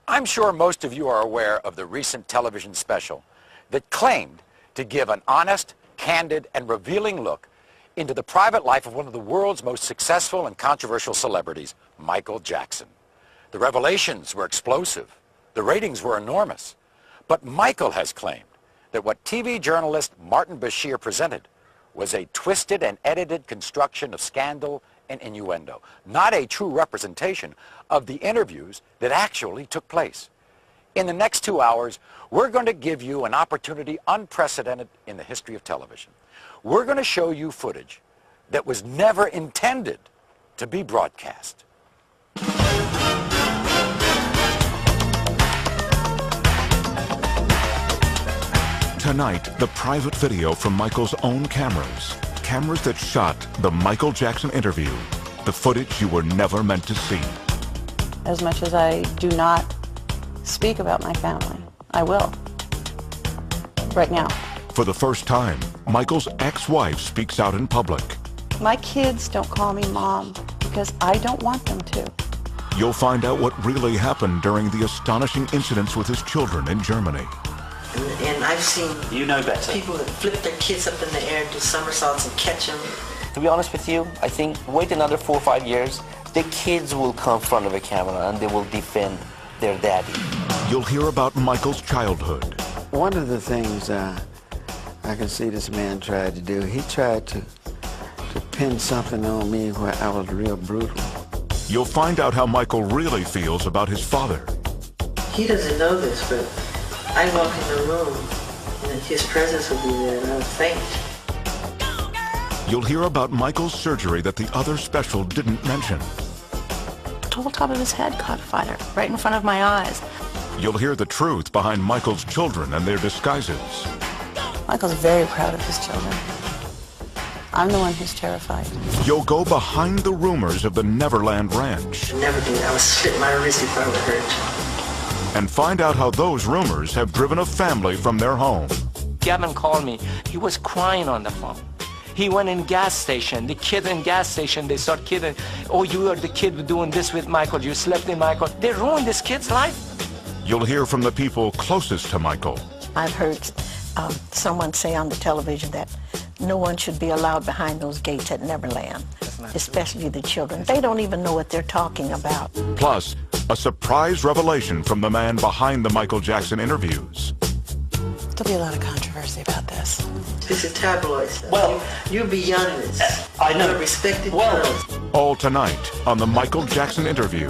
I'm sure most of you are aware of the recent television special that claimed to give an honest, candid, and revealing look into the private life of one of the world's most successful and controversial celebrities, Michael Jackson. The revelations were explosive. The ratings were enormous. But Michael has claimed that what TV journalist Martin Bashir presented was a twisted and edited construction of scandal and innuendo, not a true representation of the interviews that actually took place. In the next 2 hours, we're going to give you an opportunity unprecedented in the history of television. We're going to show you footage that was never intended to be broadcast. Tonight, the private video from Michael's own cameras. Cameras that shot the Michael Jackson interview. The footage you were never meant to see. As much as I do not speak about my family, I will. Right now. For the first time, Michael's ex-wife speaks out in public. My kids don't call me mom because I don't want them to. You'll find out what really happened during the astonishing incidents with his children in Germany. And I've seen better. People that flip their kids up in the air, do somersaults and catch them. To be honest with you, I think wait another 4 or 5 years, the kids will come in front of a camera and they will defend their daddy. You'll hear about Michael's childhood. One of the things I can see this man tried to do, he tried to pin something on me where I was real brutal. You'll find out how Michael really feels about his father. He doesn't know this, but I walk in the room and his presence will be there and I'll faint. You'll hear about Michael's surgery that the other special didn't mention. The whole top of his head caught fire right in front of my eyes. You'll hear the truth behind Michael's children and their disguises. Michael's very proud of his children. I'm the one who's terrified. You'll go behind the rumors of the Neverland Ranch. Never did. I would slit my wrist if I were hurt. And find out how those rumors have driven a family from their home. Gavin called me. He was crying on the phone. He went in gas station. The kid in gas station, they start kidding. Oh, you are the kid doing this with Michael. You slept in Michael. They ruined this kid's life. You'll hear from the people closest to Michael. I've heard someone say on the television that no one should be allowed behind those gates at Neverland, especially the children. They don't even know what they're talking about. Plus, a surprise revelation from the man behind the Michael Jackson interviews. There'll be a lot of controversy about this. This is tabloid stuff. Well, you're beyond this. I know. You're a respected journalist. All tonight on the Michael Jackson interview.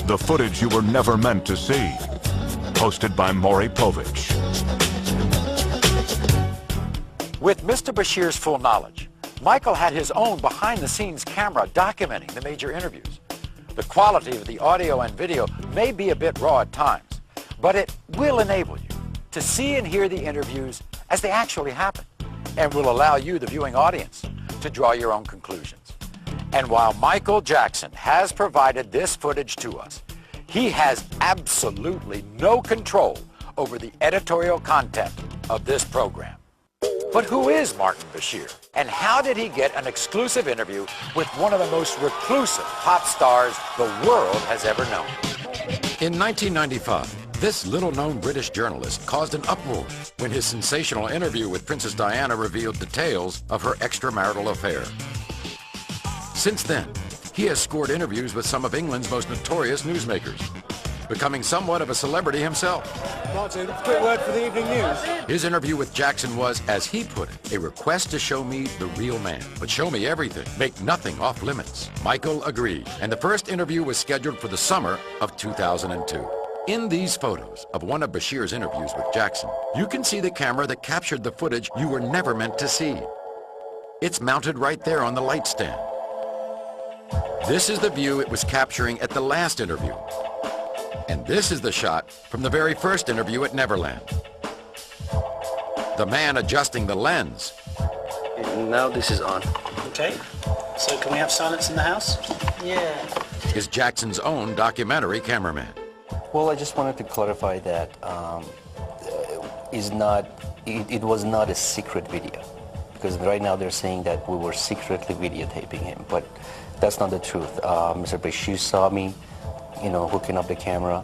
The footage you were never meant to see. Hosted by Maury Povich. With Mr. Bashir's full knowledge, Michael had his own behind-the-scenes camera documenting the major interviews. The quality of the audio and video may be a bit raw at times, but it will enable you to see and hear the interviews as they actually happen, and will allow you, the viewing audience, to draw your own conclusions. And while Michael Jackson has provided this footage to us, he has absolutely no control over the editorial content of this program. But who is Martin Bashir? And how did he get an exclusive interview with one of the most reclusive pop stars the world has ever known? In 1995, this little-known British journalist caused an uproar when his sensational interview with Princess Diana revealed details of her extramarital affair. Since then, he has scored interviews with some of England's most notorious newsmakers, becoming somewhat of a celebrity himself. Martin, quick word for the evening news. His interview with Jackson was, as he put it, a request to show me the real man, but show me everything, make nothing off limits. Michael agreed, and the first interview was scheduled for the summer of 2002. In these photos of one of Bashir's interviews with Jackson, you can see the camera that captured the footage you were never meant to see. It's mounted right there on the light stand. This is the view it was capturing at the last interview. And this is the shot from the very first interview at Neverland. The man adjusting the lens. Now this is on. Okay, so can we have silence in the house? Yeah. Is Jackson's own documentary cameraman. Well, I just wanted to clarify that it was not a secret video, because right now they're saying that we were secretly videotaping him, but that's not the truth. Mr. Bashir saw me, hooking up the camera,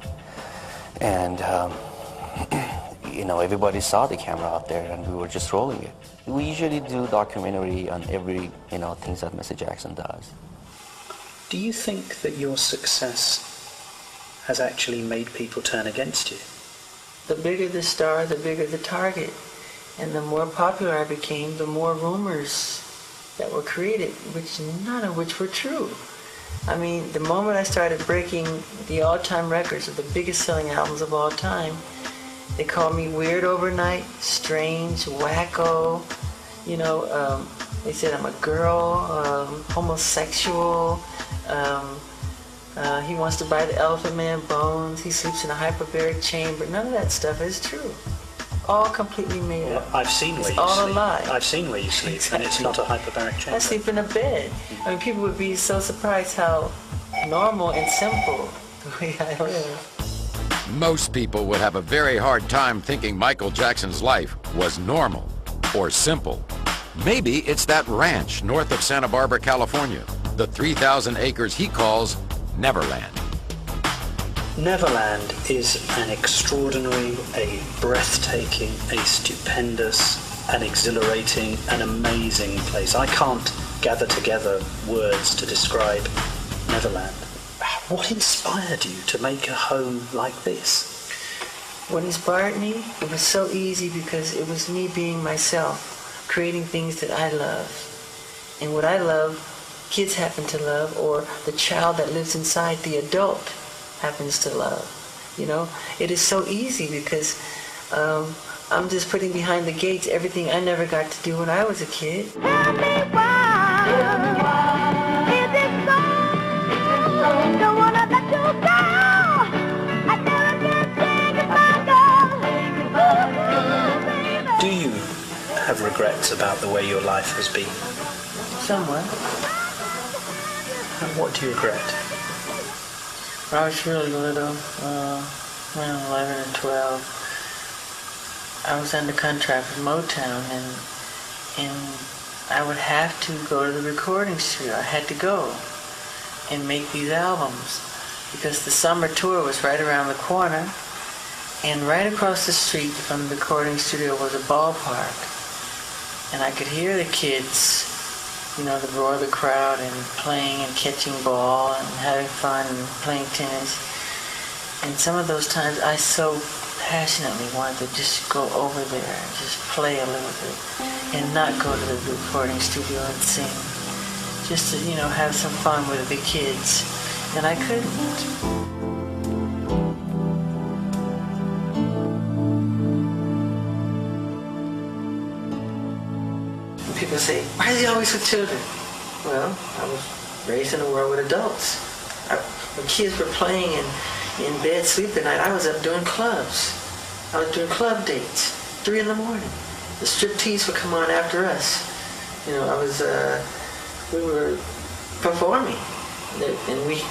And you know, everybody saw the camera out there, and we were just rolling it. We usually do documentary on every, you know, things that Mr. Jackson does. Do you think that your success has actually made people turn against you? The bigger the star, the bigger the target. And the more popular I became, the more rumors that were created, which none of which were true. I mean, the moment I started breaking the all-time records of the biggest selling albums of all time, they called me weird overnight, strange, wacko. You know, they said I'm a girl, homosexual. He wants to buy the Elephant Man bones. He sleeps in a hyperbaric chamber. None of that stuff is true. All completely made up. I've seen where you it's all sleep. a lie. I've seen where you sleep, exactly. And it's not a hyperbaric chamber. I sleep in a bed. I mean, people would be so surprised how normal and simple the way I live. Most people would have a very hard time thinking Michael Jackson's life was normal or simple. Maybe it's that ranch north of Santa Barbara, California, the 3,000 acres he calls Neverland. Neverland is an extraordinary, a breathtaking, a stupendous, an exhilarating, an amazing place. I can't gather together words to describe Neverland. What inspired you to make a home like this? What inspired me? It was so easy because it was me being myself, creating things that I love. And what I love, kids happen to love, or the child that lives inside the adult happens to love. You know, it is so easy because I'm just putting behind the gates everything I never got to do when I was a kid. Tell me why, is it so? Don't wanna let you go. I never can say goodbye, girl. Do you have regrets about the way your life has been? Somewhat. And what do you regret? When I was really little, when 11 and 12, I was under contract with Motown, and I would have to go to the recording studio. I had to go and make these albums because the summer tour was right around the corner, and right across the street from the recording studio was a ballpark, and I could hear the kids, you know, the roar of the crowd and playing and catching ball and having fun and playing tennis. And some of those times I so passionately wanted to just go over there and just play a little bit and not go to the recording studio and sing. Just to, you know, have some fun with the kids. And I couldn't. People say, why is he always with children? Well, I was raised in a world with adults. When kids were playing in bed sleeping at night, I was up doing clubs. I was doing club dates, 3 in the morning. The striptease would come on after us. You know, we were performing. And we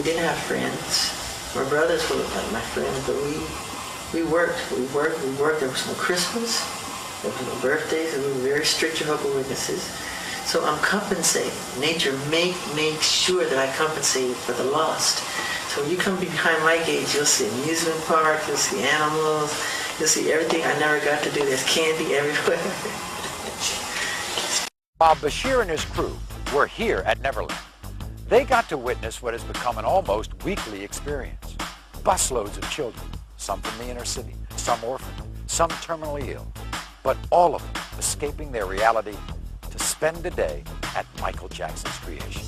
didn't have friends. My brothers were like my friends, but we worked. There was no Christmas. There were no birthdays, and we were very strict Jehovah's Witnesses. So I'm compensating. Nature makes sure that I compensate for the lost. So when you come behind my gates, you'll see amusement park, you'll see animals, you'll see everything I never got to do. There's candy everywhere. While Bashir and his crew were here at Neverland, they got to witness what has become an almost weekly experience. Busloads of children, some from the inner city, some orphaned, some terminally ill, but all of them escaping their reality to spend a day at Michael Jackson's creation.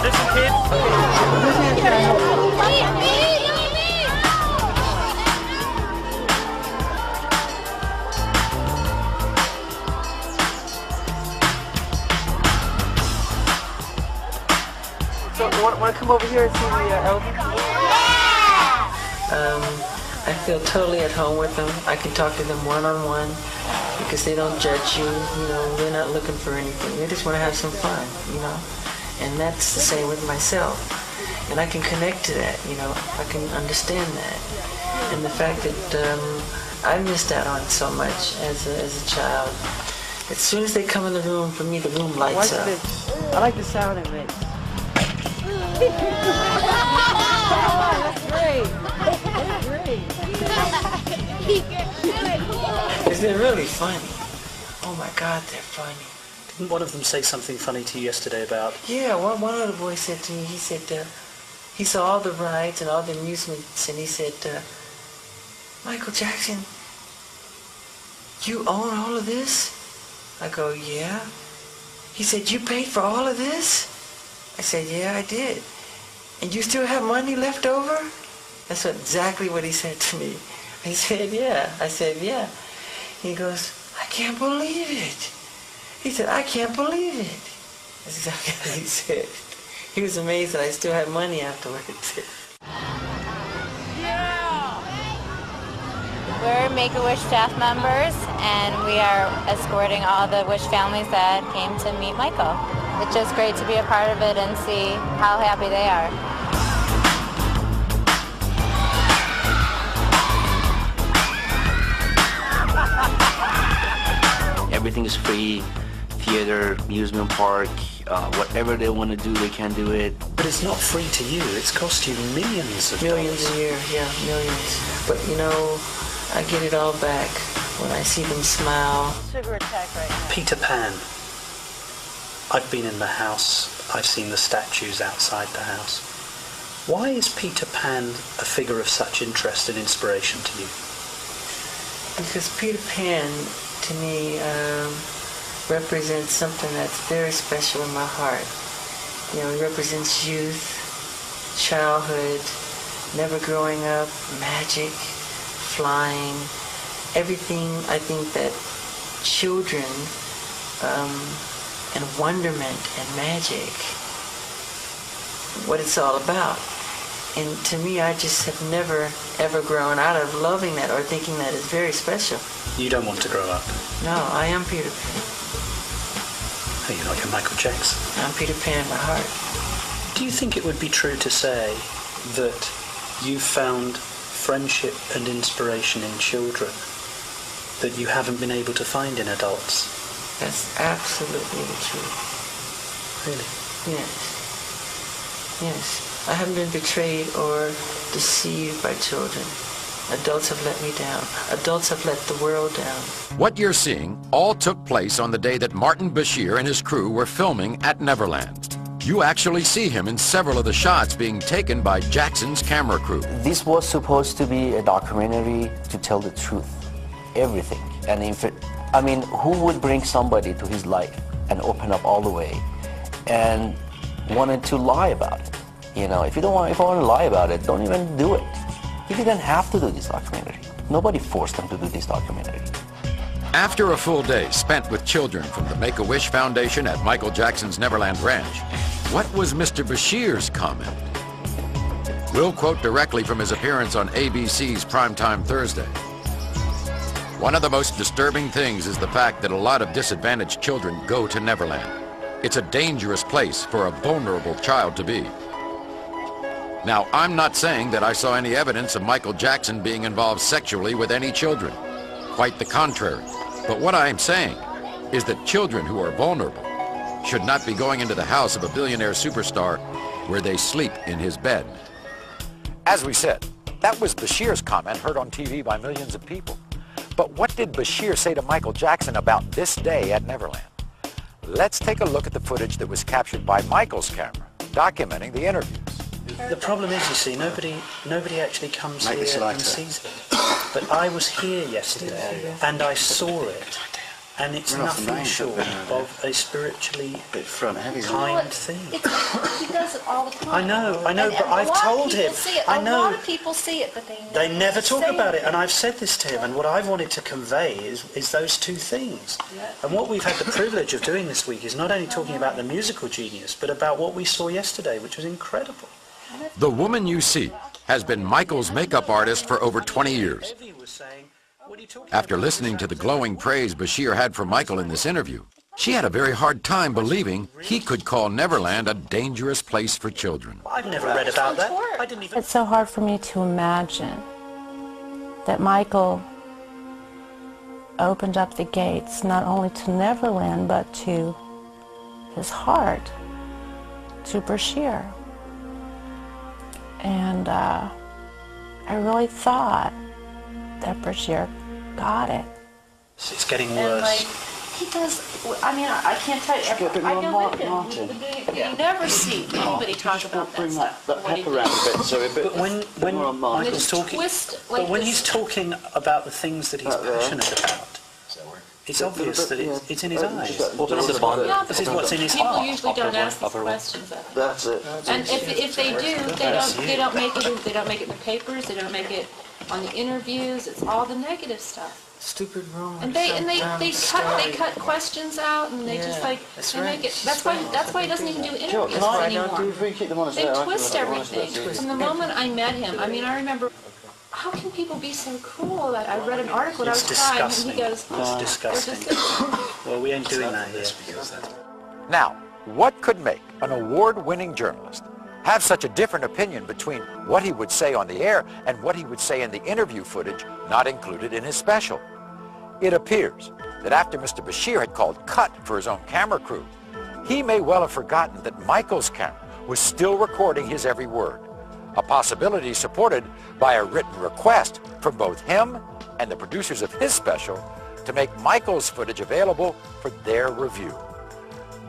Listen, kids. So, want to come over here and see the elders? I feel totally at home with them. I can talk to them one-on-one because they don't judge you. You know, they're not looking for anything. They just want to have some fun, you know. And that's the same with myself. And I can connect to that, you know. I can understand that. And the fact that I missed out on so much as a child. As soon as they come in the room, for me, the room lights up. I like the sound it makes. That's great. That's great. They're really funny. Oh my God, they're funny. Didn't one of them say something funny to you yesterday about... Yeah, one of the boys said to me, he said, he saw all the rides and all the amusements, and he said, Michael Jackson, you own all of this? I go, yeah. He said, you paid for all of this? I said, yeah, I did. And you still have money left over? That's exactly what he said to me. I said, yeah. I said, yeah. He goes, I can't believe it. He said, I can't believe it. That's exactly what he said. He was amazed that I still had money afterwards. We're Make-A-Wish staff members, and we are escorting all the Wish families that came to meet Michael. It's just great to be a part of it and see how happy they are. Everything is free. Theater, amusement park, whatever they want to do, they can do it. But it's not free to you. It's cost you millions of Millions dollars. a year, yeah, millions. But you know, I get it all back when I see them smile. Sugar attack right now. Peter Pan. I've been in the house. I've seen the statues outside the house. Why is Peter Pan a figure of such interest and inspiration to you? Because Peter Pan, to me, represents something that's very special in my heart. You know, he represents youth, childhood, never growing up, magic, flying, everything I think that children and wonderment and magic, what it's all about. And to me, I just have never, ever grown out of loving that or thinking that is very special. You don't want to grow up. No, I am Peter Pan. Hey, you're not your Michael Jackson. I'm Peter Pan in my heart. Do you think it would be true to say that you found friendship and inspiration in children that you haven't been able to find in adults? That's absolutely the truth. Really? Yes. Yes. I haven't been betrayed or deceived by children. Adults have let me down. Adults have let the world down. What you're seeing all took place on the day that Martin Bashir and his crew were filming at Neverland. You actually see him in several of the shots being taken by Jackson's camera crew. This was supposed to be a documentary to tell the truth, everything. And who would bring somebody to his life and open up all the way and wanted to lie about it? You know, if I want to lie about it, don't even do it. He didn't have to do this documentary. Nobody forced him to do this documentary. After a full day spent with children from the Make-A-Wish Foundation at Michael Jackson's Neverland Ranch, what was Mr. Bashir's comment? We'll quote directly from his appearance on ABC's Primetime Thursday. One of the most disturbing things is the fact that a lot of disadvantaged children go to Neverland. It's a dangerous place for a vulnerable child to be. Now, I'm not saying that I saw any evidence of Michael Jackson being involved sexually with any children. Quite the contrary. But what I'm saying is that children who are vulnerable should not be going into the house of a billionaire superstar where they sleep in his bed. As we said, that was Bashir's comment heard on TV by millions of people. But what did Bashir say to Michael Jackson about this day at Neverland? Let's take a look at the footage that was captured by Michael's camera, documenting the interviews. The problem is, you see, nobody actually comes here and sees it. But I was here yesterday, and I saw it, and it's nothing short of a spiritually kind thing. He does it all the time. I know, but I've told him. I know. A lot of people see it, but they never talk about it, and I've said this to him, and what I've wanted to convey is those two things. And what we've had the privilege of doing this week is not only talking about the musical genius, but about what we saw yesterday, which was incredible. The woman you see has been Michael's makeup artist for over 20 years. After listening to the glowing praise Bashir had for Michael in this interview, she had a very hard time believing he could call Neverland a dangerous place for children. I've never read about that. I didn't even... It's so hard for me to imagine that Michael opened up the gates not only to Neverland but to his heart, to Bashir. And I really thought that Bashir got it. It's getting And worse. like, he does, I mean, I can't tell you, I know with him, you never see anybody talk about that stuff. What he did. But when Michael's talking, twist, like but when this- he's talking about the things that he's passionate about, it's obvious that it's in his eyes. Yeah, This is what's in his people heart. usually don't ask these questions of him. That's it. And if they do, they don't make it in the papers, they don't make it on the interviews, it's all the negative stuff. Stupid rumors. And they cut questions out and they just like they make it. That's why he doesn't even do interviews anymore. They twist everything. From the moment I met him, I mean, I remember. How can people be so cruel? That I read an article and I was crying, and he goes, It's disgusting. Well, we ain't doing that here. Now, what could make an award-winning journalist have such a different opinion between what he would say on the air and what he would say in the interview footage not included in his special? It appears that after Mr. Bashir had called cut for his own camera crew, he may well have forgotten that Michael's camera was still recording his every word, a possibility supported by a written request from both him and the producers of his special to make Michael's footage available for their review.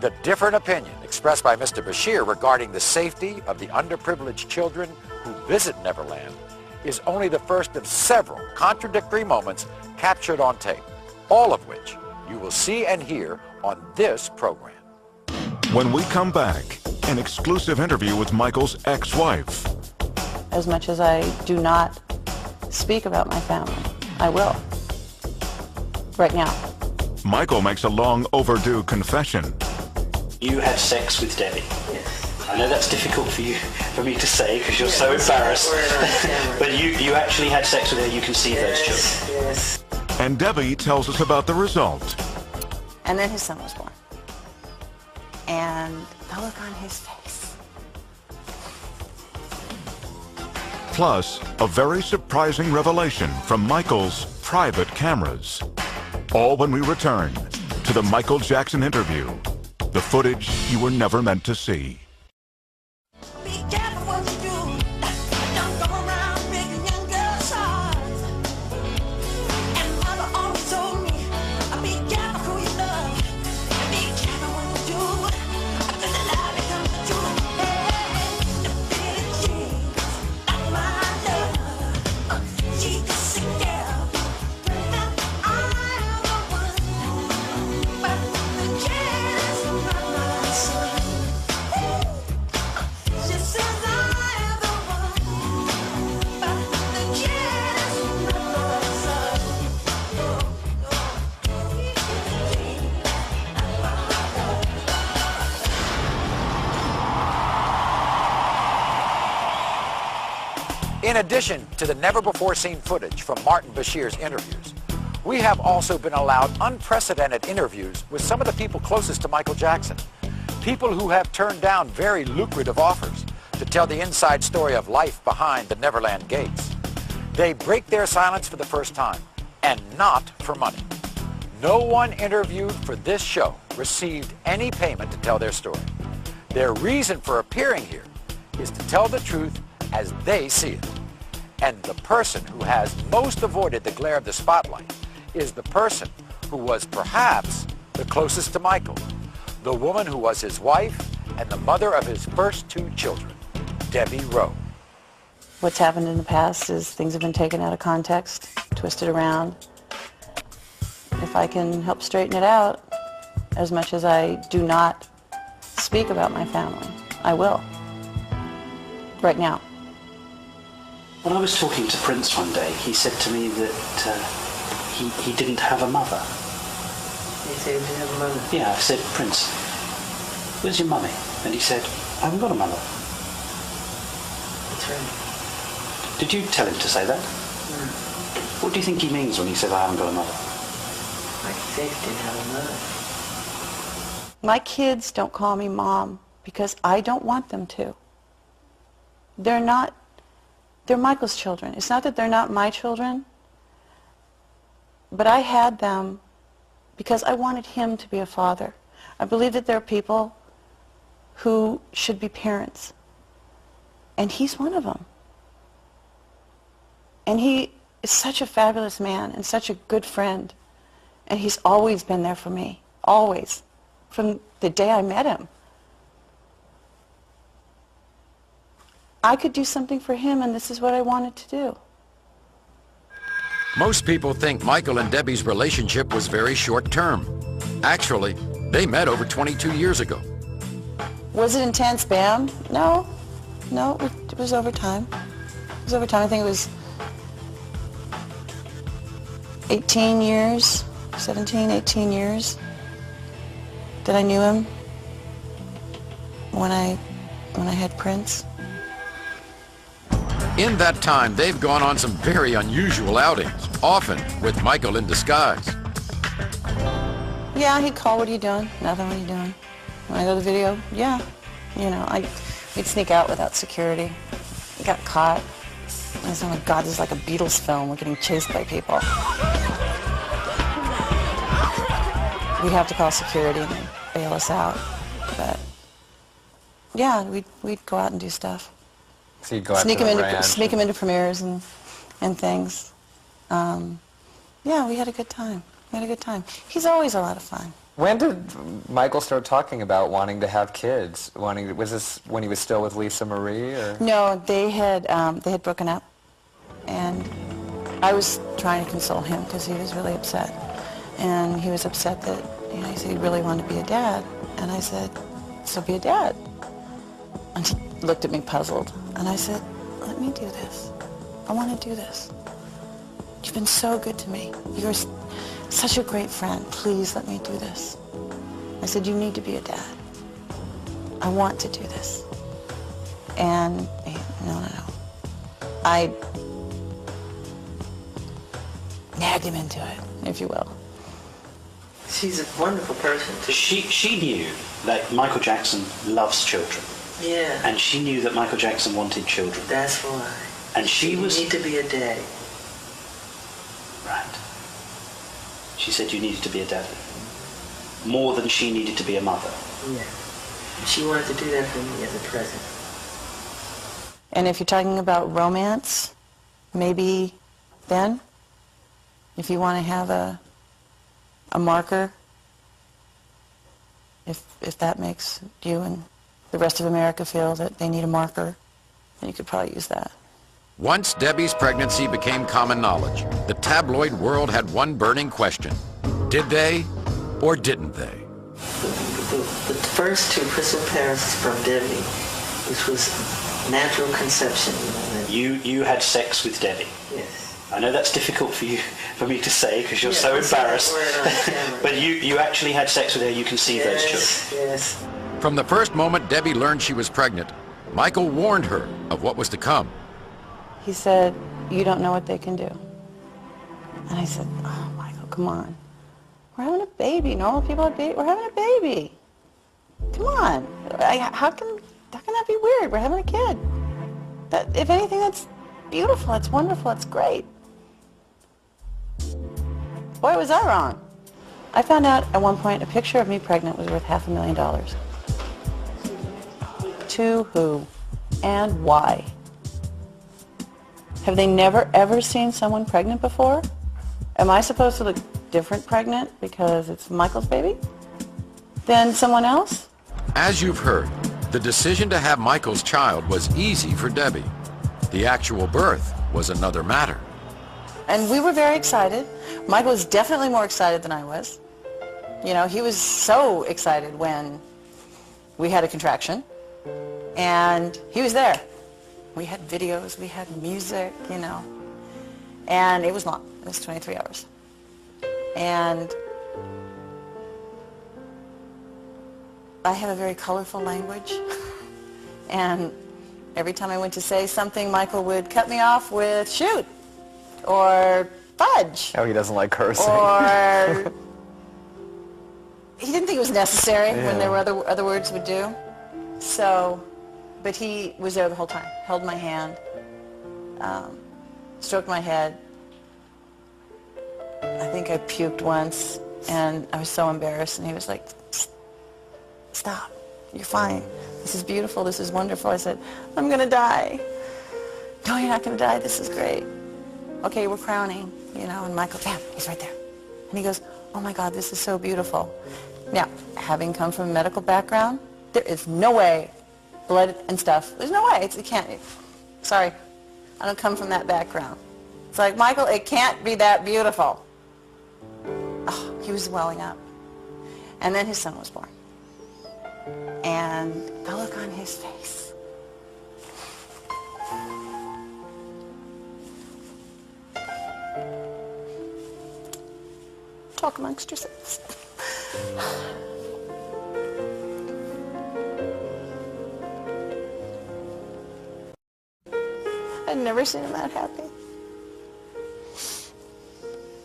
The different opinion expressed by Mr. Bashir regarding the safety of the underprivileged children who visit Neverland is only the first of several contradictory moments captured on tape, all of which you will see and hear on this program. When we come back, an exclusive interview with Michael's ex-wife. As much as I do not speak about my family, I will. Right now. Michael makes a long overdue confession. You had sex with Debbie. Yes. I know that's difficult for me to say because you're so embarrassed. But you actually had sex with her. You conceived those children. Yes. And Debbie tells us about the result. And then his son was born. And the look on his face. Plus, a very surprising revelation from Michael's private cameras. All when we return to the Michael Jackson interview, the footage you were never meant to see. Be careful what you do. Don't go around breaking young girls' hearts. And mother always told me, be careful who you love. Be careful what you do. Because the love becomes the truth. Hey, the pretty jeans, like my love. She's just a girl. But I'm the one. But the kid is not my son. She says I'm the one, but the kid is not my son. In addition to the never-before-seen footage from Martin Bashir's interviews, we have also been allowed unprecedented interviews with some of the people closest to Michael Jackson, people who have turned down very lucrative offers to tell the inside story of life behind the Neverland gates. They break their silence for the first time, and not for money. No one interviewed for this show received any payment to tell their story. Their reason for appearing here is to tell the truth as they see it. And the person who has most avoided the glare of the spotlight is the person who was perhaps the closest to Michael, the woman who was his wife and the mother of his first two children, Debbie Rowe. What's happened in the past is things have been taken out of context, twisted around. If I can help straighten it out, as much as I do not speak about my family, I will. Right now. When I was talking to Prince one day, he said to me that he didn't have a mother. He said he didn't have a mother. Yeah, I said, Prince, where's your mummy? And he said, I haven't got a mother. That's right. Did you tell him to say that? What do you think he means when he says, I haven't got a mother? Like he said he didn't have a mother. My kids don't call me mom because I don't want them to. They're Michael's children. It's not that they're not my children. But I had them because I wanted him to be a father. I believe that there are people who should be parents. And he's one of them. And he is such a fabulous man and such a good friend. And he's always been there for me. Always. From the day I met him. I could do something for him, and this is what I wanted to do. Most people think Michael and Debbie's relationship was very short-term. Actually, they met over 22 years ago. Was it intense, bam? No. No, it was over time. It was over time. I think it was 18 years, 17, 18 years that I knew him when I had Prince. In that time, they've gone on some very unusual outings, often with Michael in disguise. Yeah, he'd call, what are you doing? Nothing, what are you doing? When I go to the video, yeah. You know, we'd sneak out without security. We got caught. I said, oh my God, this is like a Beatles film. We're getting chased by people. We'd have to call security and they'd bail us out. But yeah, we'd go out and do stuff. So you'd go out to the ranch. Sneak him into premieres and things. Yeah, we had a good time. We had a good time. He's always a lot of fun. When did Michael start talking about wanting to have kids? Was this when he was still with Lisa Marie, or? No, they had broken up, and I was trying to console him because he was really upset, and he was upset that he said he really wanted to be a dad, and I said, so be a dad. And he looked at me puzzled, and I said, let me do this. I want to do this. You've been so good to me. You're such a great friend. Please let me do this. I said, you need to be a dad. I want to do this. And no. I nagged him into it, if you will. She's a wonderful person. She knew that Michael Jackson loves children. Yeah. And she knew that Michael Jackson wanted children. That's why. And she was... You need to be a daddy. Right. She said you needed to be a daddy. More than she needed to be a mother. Yeah. She wanted to do that for me as a present. And if you're talking about romance, maybe then, if you want to have a marker, if that makes you and the rest of America feel that they need a marker, then you could probably use that. Once Debbie's pregnancy became common knowledge, the tabloid world had one burning question. Did they or didn't they? The first two crystal parents from Debbie, which was natural conception. You had sex with Debbie? Yes. I know that's difficult for me to say because you're so embarrassed. But you actually had sex with her, you can see those children. Yes. From the first moment Debbie learned she was pregnant, Michael warned her of what was to come. He said, you don't know what they can do. And I said, oh, Michael, come on. We're having a baby. Normal people have babies. We're having a baby. Come on. How can that be weird? We're having a kid. If anything, that's beautiful. That's wonderful. That's great. Boy, was I wrong. I found out at one point a picture of me pregnant was worth $500,000. To who and why? Have they never, ever seen someone pregnant before? Am I supposed to look different pregnant because it's Michael's baby than someone else? As you've heard, the decision to have Michael's child was easy for Debbie. The actual birth was another matter. And we were very excited. Michael was definitely more excited than I was. You know, he was so excited when we had a contraction. And he was there. We had videos, we had music, you know. And it was long. It was 23 hours. And I have a very colorful language. And every time I went to say something, Michael would cut me off with shoot or fudge. Oh, he doesn't like cursing. Or he didn't think it was necessary when there were other words would do. So, but he was there the whole time, held my hand, stroked my head. I think I puked once, and I was so embarrassed, and he was like, stop, you're fine. This is beautiful, this is wonderful. I said, I'm going to die. No, you're not going to die, this is great. Okay, we're crowning, you know, and Michael, bam, he's right there. And he goes, oh my God, this is so beautiful. Now, having come from a medical background, there is no way, blood and stuff, there's no way, it can't, sorry, I don't come from that background. It's like, Michael, it can't be that beautiful. Oh, he was welling up. And then his son was born. And the look on his face. Talk amongst yourselves. I'd never seen him that happy.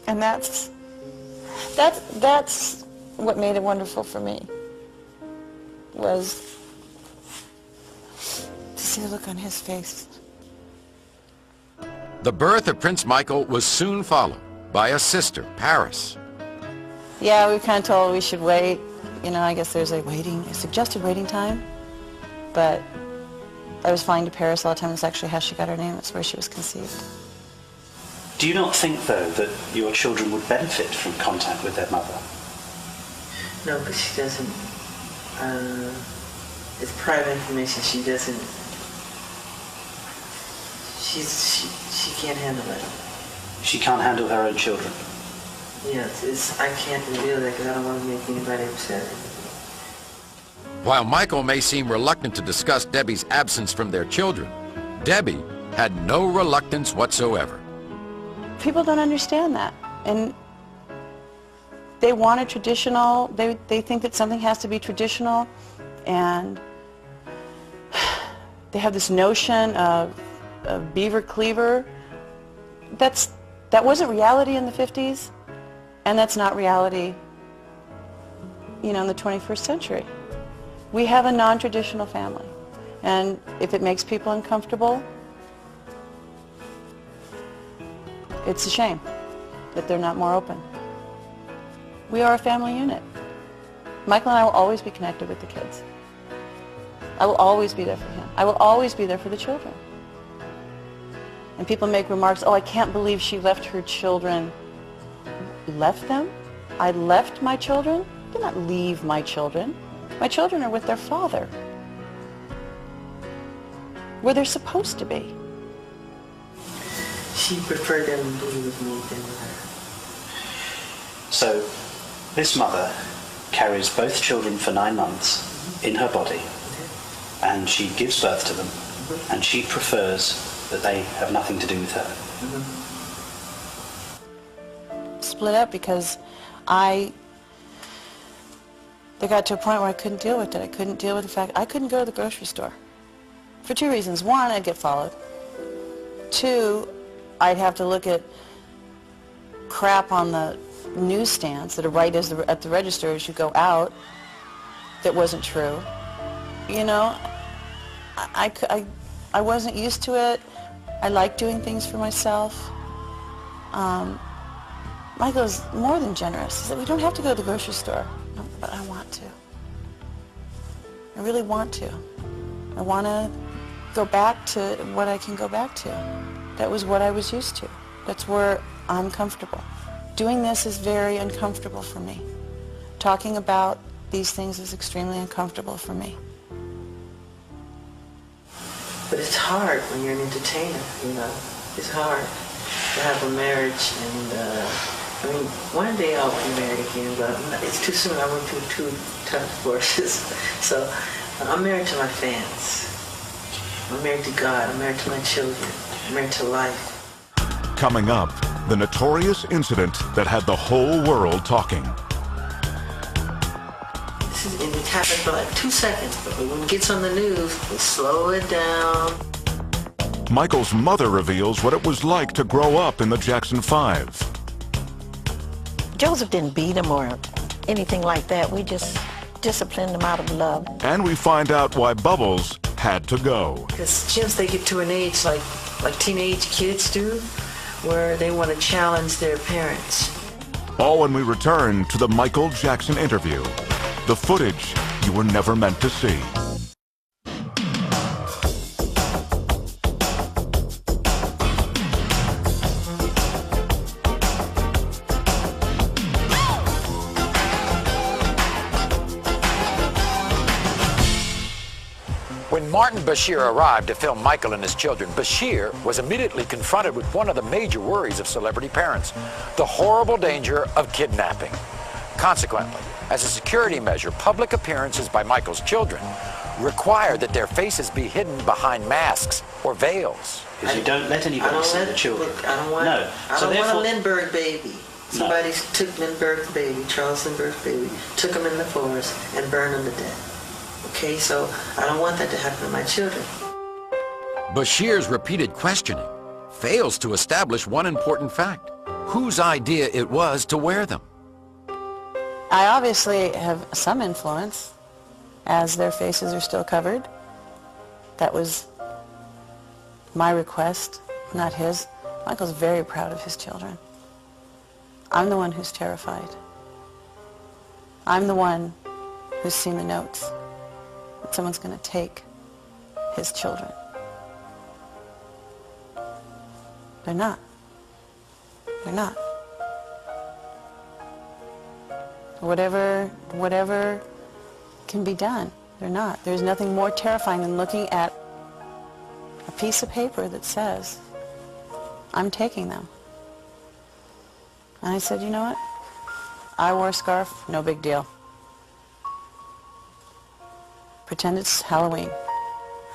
And that's what made it wonderful for me, was to see the look on his face. The birth of Prince Michael was soon followed by a sister, Paris. Yeah, we were kind of told we should wait. You know, I guess there's a suggested waiting time, but I was flying to Paris all the time. That's actually how she got her name. That's where she was conceived. Do you not think, though, that your children would benefit from contact with their mother? No, but she doesn't. It's private information. She doesn't. She can't handle it. She can't handle her own children? Yes, I can't reveal that because I don't want to make anybody upset. While Michael may seem reluctant to discuss Debbie's absence from their children, Debbie had no reluctance whatsoever. People don't understand that, and they want a traditional, they think that something has to be traditional, and they have this notion of beaver cleaver. That wasn't reality in the 50s, and that's not reality, you know, in the 21st century. We have a non-traditional family, and if it makes people uncomfortable, it's a shame that they're not more open. We are a family unit. Michael and I will always be connected with the kids. I will always be there for him. I will always be there for the children. And people make remarks, oh, I can't believe she left her children. Left them? I left my children? I did not leave my children. My children are with their father, where they're supposed to be. She preferred them to be with me than with her. So, this mother carries both children for 9 months in her body, and she gives birth to them, and she prefers that they have nothing to do with her. Split up because they got to a point where I couldn't deal with it. I couldn't deal with the fact I couldn't go to the grocery store. For 2 reasons. One, I'd get followed. 2, I'd have to look at crap on the newsstands that are right at the register as you go out that wasn't true. You know, I wasn't used to it. I like doing things for myself. Michael is more than generous. He said, we don't have to go to the grocery store. No, but I want to. I really want to. I want to go back to what I can go back to. That was what I was used to. That's where I'm comfortable. Doing this is very uncomfortable for me. Talking about these things is extremely uncomfortable for me. But it's hard when you're an entertainer, you know. It's hard to have a marriage, and I mean, one day I'll be married again, but it's too soon. I went through 2 tough divorces. So I'm married to my fans. I'm married to God. I'm married to my children. I'm married to life. Coming up, the notorious incident that had the whole world talking. It happened for like 2 seconds, but when it gets on the news, we slow it down. Michael's mother reveals what it was like to grow up in the Jackson 5. Joseph didn't beat him or anything like that. We just disciplined him out of love. And we find out why Bubbles had to go. Because since they get to an age like teenage kids do, where they want to challenge their parents. All when we return to the Michael Jackson interview. The footage you were never meant to see. When Martin Bashir arrived to film Michael and his children, Bashir was immediately confronted with one of the major worries of celebrity parents, the horrible danger of kidnapping. Consequently, as a security measure, public appearances by Michael's children required that their faces be hidden behind masks or veils. Because you don't let anybody see the children. I don't want. No. I don't want a Lindbergh baby. Somebody No. took Lindbergh's baby, Charles Lindbergh's baby, took him in the forest and burned him to death. Okay, so I don't want that to happen to my children. Bashir's repeated questioning fails to establish one important fact: whose idea it was to wear them. I obviously have some influence, as their faces are still covered. That was my request, not his. Michael's very proud of his children. I'm the one who's terrified. I'm the one who's seen the notes that someone's going to take his children. They're not. They're not. Whatever can be done, they're not. There's nothing more terrifying than looking at a piece of paper that says, I'm taking them. And I said, you know what? I wore a scarf, no big deal. Pretend it's Halloween.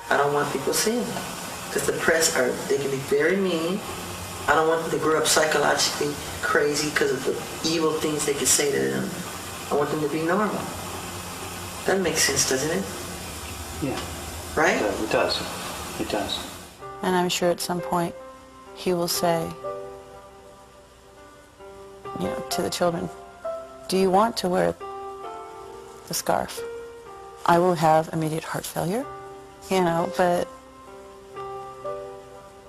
I don't want people seeing them. Because the press they can be very mean. I don't want them to grow up psychologically crazy because of the evil things they could say to them. I want them to be normal. That makes sense, doesn't it? Yeah. Right? It does. It does. And I'm sure at some point he will say, you know, to the children, do you want to wear the scarf? I will have immediate heart failure, you know, but,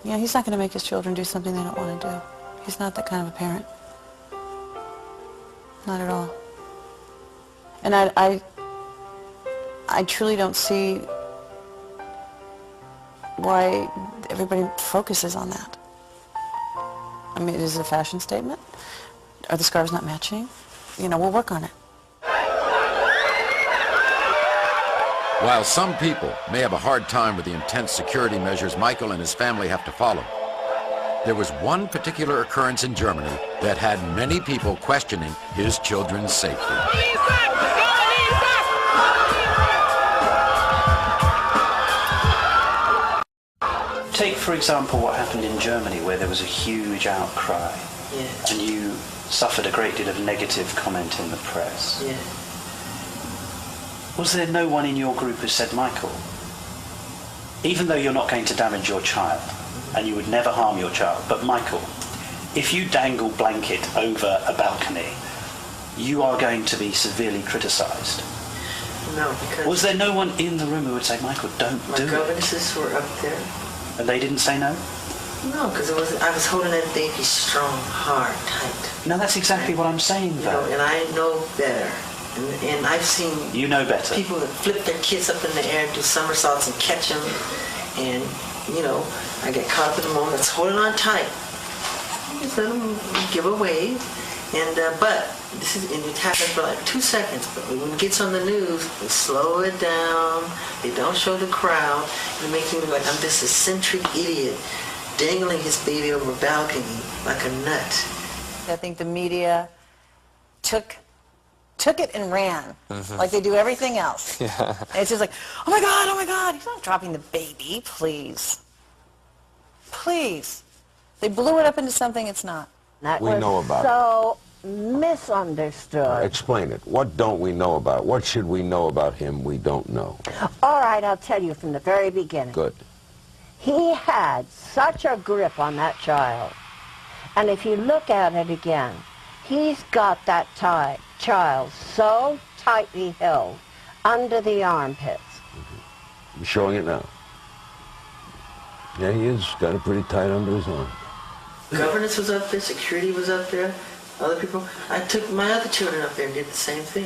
you know, he's not going to make his children do something they don't want to do. He's not that kind of a parent. Not at all. And I truly don't see why everybody focuses on that. I mean, is it a fashion statement? Are the scarves not matching? You know, we'll work on it. While some people may have a hard time with the intense security measures Michael and his family have to follow, there was one particular occurrence in Germany that had many people questioning his children's safety. Take, for example, what happened in Germany, where there was a huge outcry, Yeah. and you suffered a great deal of negative comment in the press. Yeah. Was there no one in your group who said, Michael, even though you're not going to damage your child, and you would never harm your child, but Michael, if you dangle blanket over a balcony, you are going to be severely criticised? No, because... Was there no one in the room who would say, Michael, don't do it? My governesses were up there. And they didn't say no? No, because I was holding that baby strong, hard, tight. No, that's exactly what I'm saying, though. You know, and I know better. And I've seen you know better. People that flip their kids up in the air, do somersaults and catch them. And, you know, I get caught up in the moment. That's holding on tight. Just let them give a wave. And, but, it happens for like 2 seconds. But when it gets on the news, they slow it down. They don't show the crowd. It makes me look like I'm this eccentric idiot dangling his baby over a balcony like a nut. I think the media took it and ran, like they do everything else. Yeah. And it's just like, oh my God, he's not dropping the baby, please. Please. They blew it up into something it's not. That we was know about so misunderstood. Explain it. What don't we know about it? What should we know about him we don't know? All right, I'll tell you from the very beginning. Good. He had such a grip on that child. And if you look at it again, he's got that child so tightly held under the armpits. You're showing it now. Yeah, he is got it pretty tight under his arm. Governance was up there, security was up there, Other people, I took my other children up there and did the same thing.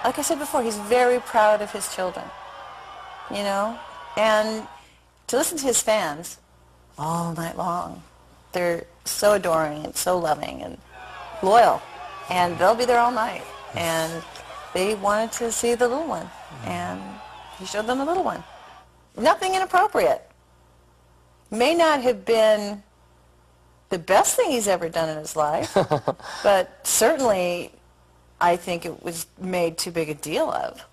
Like I said before, he's very proud of his children, you know? And to listen to his fans all night long, they're so adoring and so loving and loyal, and they'll be there all night. And they wanted to see the little one, and he showed them the little one. Nothing inappropriate. May not have been the best thing he's ever done in his life, but certainly I think it was made too big a deal of.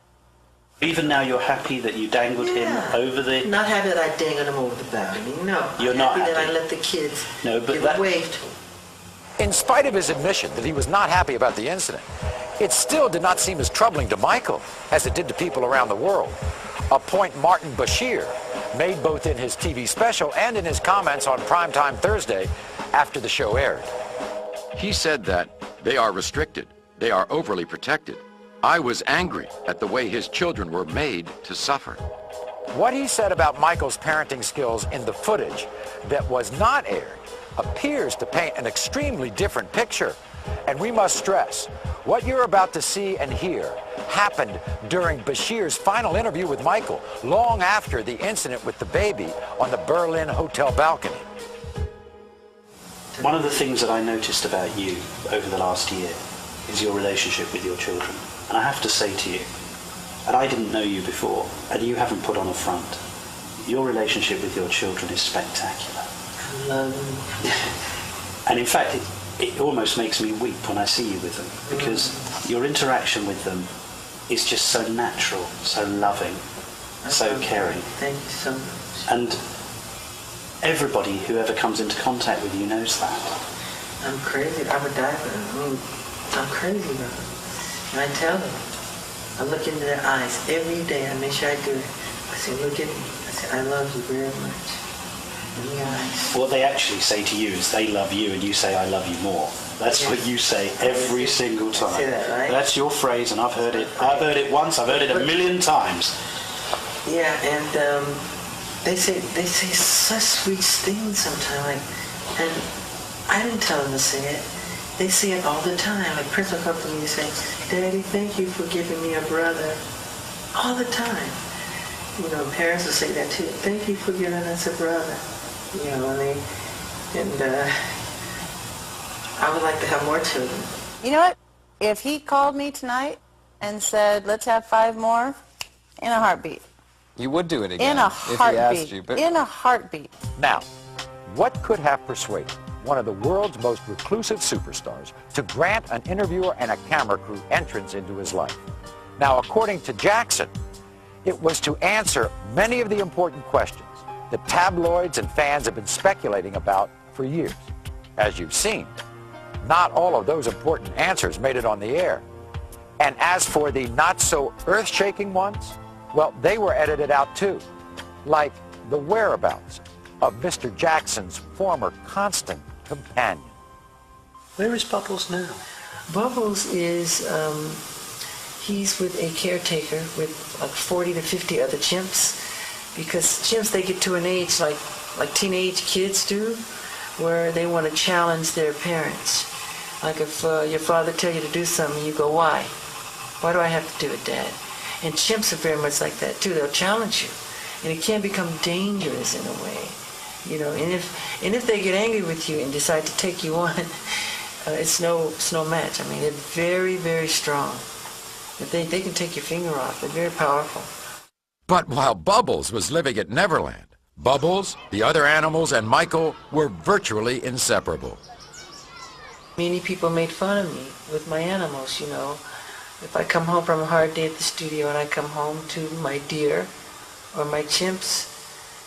Even now you're happy that you dangled him over the... Not happy that I dangled him over the balcony, no. You're not happy that I let the kids get waved. In spite of his admission that he was not happy about the incident, it still did not seem as troubling to Michael as it did to people around the world. A point Martin Bashir made both in his TV special and in his comments on Primetime Thursday after the show aired. He said that they are restricted, they are overly protected. I was angry at the way his children were made to suffer. What he said about Michael's parenting skills in the footage that was not aired appears to paint an extremely different picture. And we must stress, what you're about to see and hear happened during Bashir's final interview with Michael, long after the incident with the baby on the Berlin hotel balcony. One of the things that I noticed about you over the last year is your relationship with your children. And I have to say to you, and I didn't know you before, and you haven't put on a front, your relationship with your children is spectacular. I love them. And in fact, it almost makes me weep when I see you with them, because your interaction with them is just so natural, so loving, so caring. Thank you so much. And everybody who ever comes into contact with you knows that. I'm crazy. I would die for them. I mean, I'm crazy about them. And I tell them, I look into their eyes every day. I make sure I do it. I say, look at me. I say, I love you very much. In the eyes. What they actually say to you is they love you and you say, I love you more. That's what you say every single time. Say that, right? That's your phrase, and I've heard it. I've heard it once, I've heard it 1,000,000 times. Yeah, and they say such sweet things sometimes. And I didn't tell them to say it. They say it all the time. Like Prince will come to me and say, Daddy, thank you for giving me a brother. All the time. You know, parents will say that too. Thank you for giving us a brother. You know, and I would like to have more children. You know what? If he called me tonight and said, let's have 5 more, in a heartbeat. You would do it again In a if heartbeat. he asked you. But in a heartbeat. Now, what could have persuaded one of the world's most reclusive superstars to grant an interviewer and a camera crew entrance into his life? Now, according to Jackson, it was to answer many of the important questions that tabloids and fans have been speculating about for years. As you've seen, not all of those important answers made it on the air. And as for the not-so-earth-shaking ones, well, they were edited out too, like the whereabouts of Mr. Jackson's former constant companion. Where is Bubbles now? Bubbles is, he's with a caretaker with like 40 to 50 other chimps, because chimps, they get to an age like teenage kids do, where they want to challenge their parents. Like if your father tells you to do something, you go, why? Why do I have to do it, Dad? And chimps are very much like that too. They'll challenge you, and it can become dangerous in a way, you know. And if they get angry with you and decide to take you on, it's no match. I mean, they're very, very strong. But they can take your finger off. They're very powerful. But while Bubbles was living at Neverland, Bubbles, the other animals, and Michael were virtually inseparable. Many people made fun of me with my animals, you know. If I come home from a hard day at the studio and I come home to my deer or my chimps,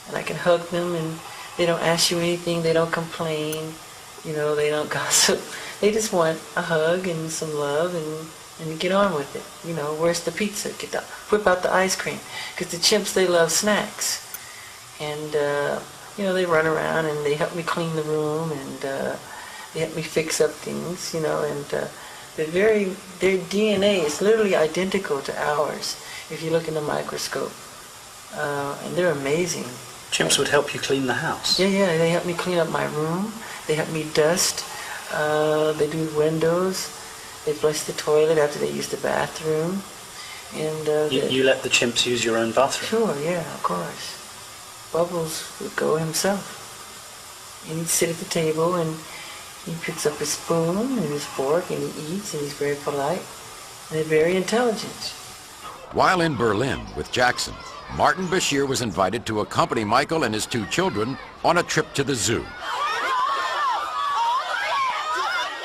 and I can hug them and they don't ask you anything, they don't complain, you know, they don't gossip. They just want a hug and some love and get on with it. You know, where's the pizza? Whip out the ice cream. Because the chimps, they love snacks. And, you know, they run around and they help me clean the room and they help me fix up things, you know, and their DNA is literally identical to ours if you look in the microscope. And they're amazing. Chimps would help you clean the house? Yeah, they help me clean up my room. They help me dust. They do windows. They flush the toilet after they use the bathroom. And you let the chimps use your own bathroom? Sure, yeah, of course. Bubbles would go himself. And he'd sit at the table and he picks up his spoon and his fork and he eats and he's very polite and they're very intelligent. While in Berlin with Jackson, Martin Bashir was invited to accompany Michael and his 2 children on a trip to the zoo.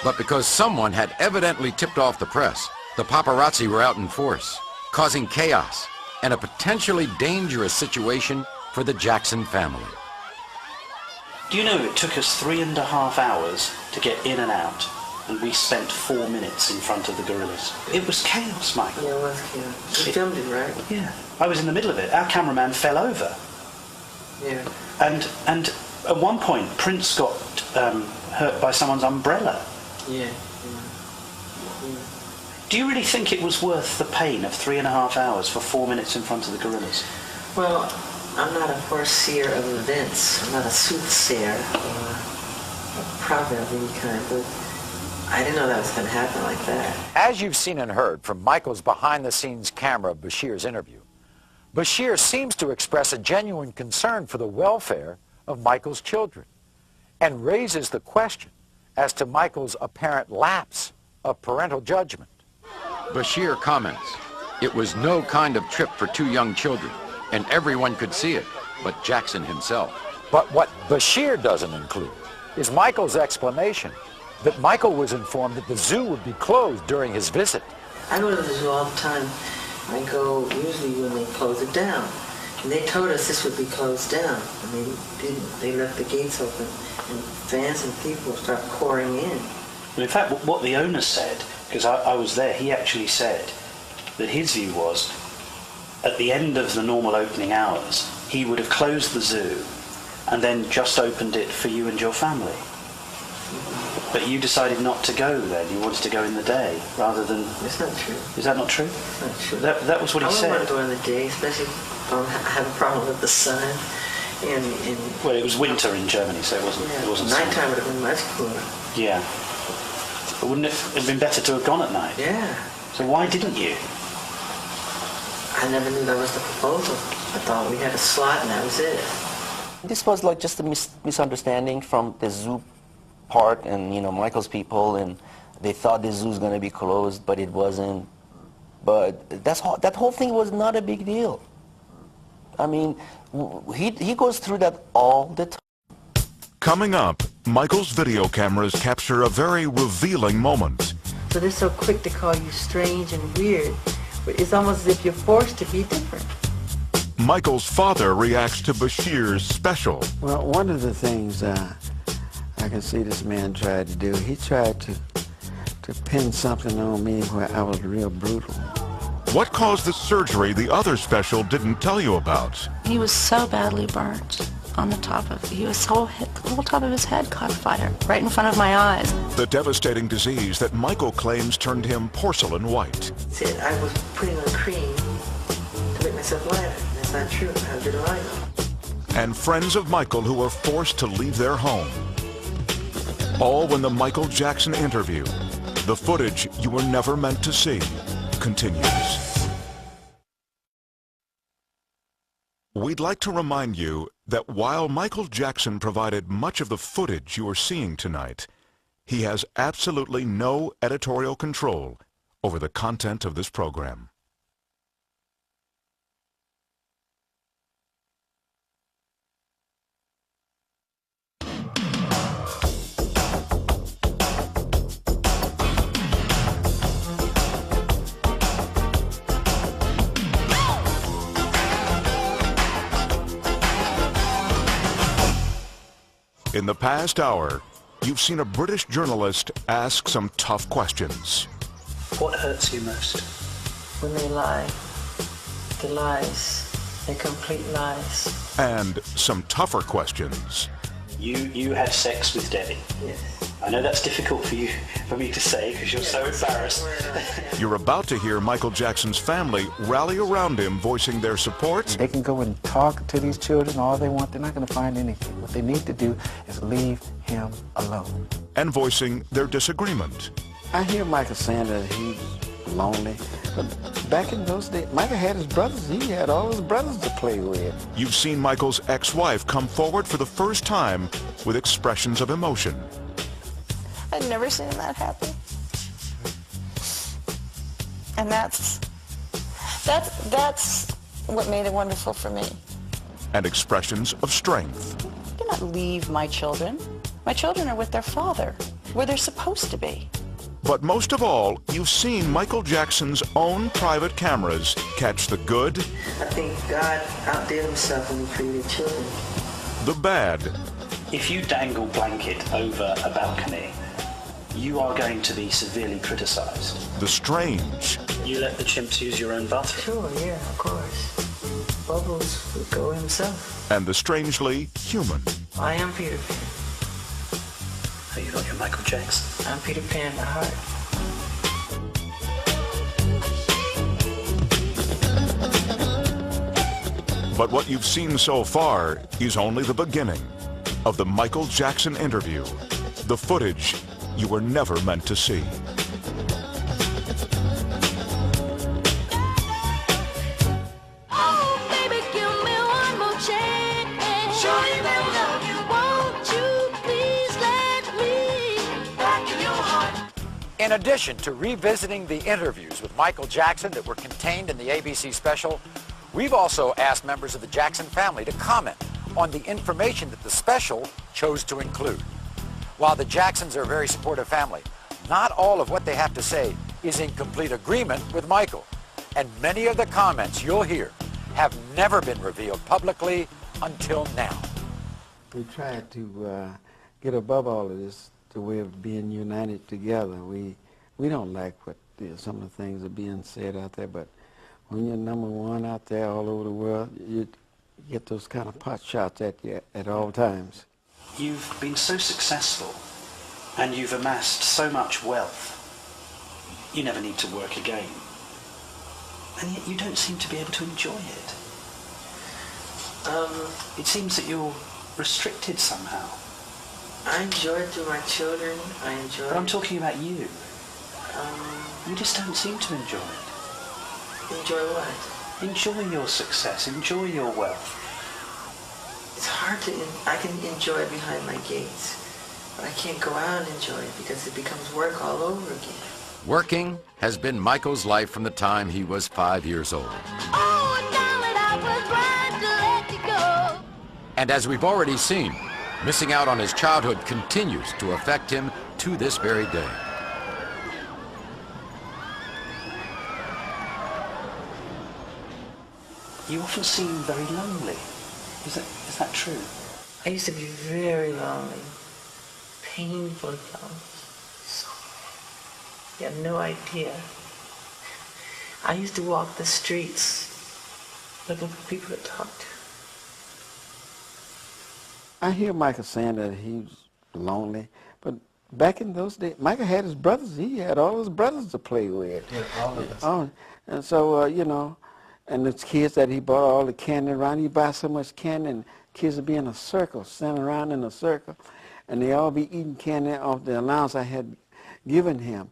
But because someone had evidently tipped off the press, the paparazzi were out in force, causing chaos and a potentially dangerous situation for the Jackson family. Do you know it took us 3.5 hours to get in and out, and we spent 4 minutes in front of the gorillas? It was chaos, Michael. Yeah, it was chaos. You filmed it, right? Yeah. I was in the middle of it. Our cameraman fell over. Yeah. And at one point, Prince got hurt by someone's umbrella. Yeah. Do you really think it was worth the pain of 3.5 hours for 4 minutes in front of the gorillas? Well, I'm not a foreseer of events. I'm not a soothsayer or a proverb of any kind, but I didn't know that was going to happen like that. As you've seen and heard from Michael's behind-the-scenes camera of Bashir's interview, Bashir seems to express a genuine concern for the welfare of Michael's children and raises the question as to Michael's apparent lapse of parental judgment. Bashir comments, "It was no kind of trip for 2 young children, and everyone could see it, but Jackson himself." But what Bashir doesn't include is Michael's explanation that Michael was informed that the zoo would be closed during his visit. I go to the zoo all the time. I go usually when they close it down. And they told us this would be closed down, and they didn't. They left the gates open, and fans and people start pouring in. In fact, what the owner said, because I was there, he actually said that his view was, at the end of the normal opening hours, he would have closed the zoo and then just opened it for you and your family. But you decided not to go then. You wanted to go in the day rather than... It's not true. Is that not true? It's not true. That was what he said. I wouldn't want to go in the day, especially if I have a problem with the sun. And well, it was winter in Germany, so it wasn't... Yeah, it wasn't nighttime would have been much cooler. Yeah. But wouldn't it have been better to have gone at night? Yeah. So why didn't you? I never knew that was the proposal. I thought we had a slot and that was it. This was like just a misunderstanding from the zoo part and, you know, Michael's people, and they thought the zoo was going to be closed, but it wasn't. But that whole thing was not a big deal. I mean, he goes through that all the time. Coming up, Michael's video cameras capture a very revealing moment. So they're so quick to call you strange and weird, but it's almost as if you're forced to be different. Michael's father reacts to Bashir's special. Well, one of the things I can see this man tried to do, he tried to pin something on me where I was real brutal. What caused the surgery the other special didn't tell you about? He was so badly burnt on the top of, the whole top of his head caught fire right in front of my eyes. The devastating disease that Michael claims turned him porcelain white. Said I was putting on cream to make myself lighter. That's not true. How did I know? And friends of Michael who were forced to leave their home. All when the Michael Jackson interview, the footage you were never meant to see, continues. We'd like to remind you that while Michael Jackson provided much of the footage you are seeing tonight, he has absolutely no editorial control over the content of this program. In the past hour, you've seen a British journalist ask some tough questions. What hurts you most? When they lie. The lies. They're complete lies. And some tougher questions. You had sex with Debbie? Yes. I know that's difficult for me to say because you're so embarrassed. You're about to hear Michael Jackson's family rally around him, voicing their support. They can go and talk to these children all they want. They're not going to find anything. What they need to do is leave him alone. And voicing their disagreement. I hear Michael saying that he's lonely, but back in those days, Michael had his brothers. He had all his brothers to play with. You've seen Michael's ex-wife come forward for the first time with expressions of emotion. I'd never seen that happen. And that's what made it wonderful for me. And expressions of strength. I cannot leave my children. My children are with their father, where they're supposed to be. But most of all, you've seen Michael Jackson's own private cameras catch the good, I think God outdid himself when he created children. the bad, If you dangle blanket over a balcony, you are going to be severely criticised. the strange, You let the chimps use your own bathroom. Sure, yeah, of course. Bubbles would go himself. and the strangely human. I am Peter Pan. Oh, you're not your Michael Jackson. I'm Peter Pan by heart. But what you've seen so far is only the beginning of the Michael Jackson interview, the footage you were never meant to see. In addition to revisiting the interviews with Michael Jackson that were contained in the ABC special, we've also asked members of the Jackson family to comment on the information that the special chose to include. While the Jacksons are a very supportive family, not all of what they have to say is in complete agreement with Michael. And many of the comments you'll hear have never been revealed publicly until now. We tried to get above all of this, the way of being united together. We don't like what some of the things are being said out there, but when you're number one out there all over the world, you get those kind of pot shots at you at all times. You've been so successful and you've amassed so much wealth. You never need to work again. And yet you don't seem to be able to enjoy it. It seems that you're restricted somehow. I enjoy it through my children. I enjoy it. But I'm talking about you. You just don't seem to enjoy it. Enjoy what? Enjoy your success. Enjoy your wealth. It's hard to, I can enjoy it behind my gates, but I can't go out and enjoy it because it becomes work all over again. Working has been Michael's life from the time he was 5 years old. And as we've already seen, missing out on his childhood continues to affect him to this very day. You often seem very lonely. Is that true? I used to be very lonely, painfully lonely. You have no idea. I used to walk the streets looking for people to talk to. I hear Michael saying that he was lonely, but back in those days, Michael had his brothers. He had all his brothers to play with. Yeah, all of us. Oh, and so, you know, and the kids that he bought all the candy around, he buy so much candy, and kids would be in a circle, standing around in a circle, and they all be eating candy off the allowance I had given him.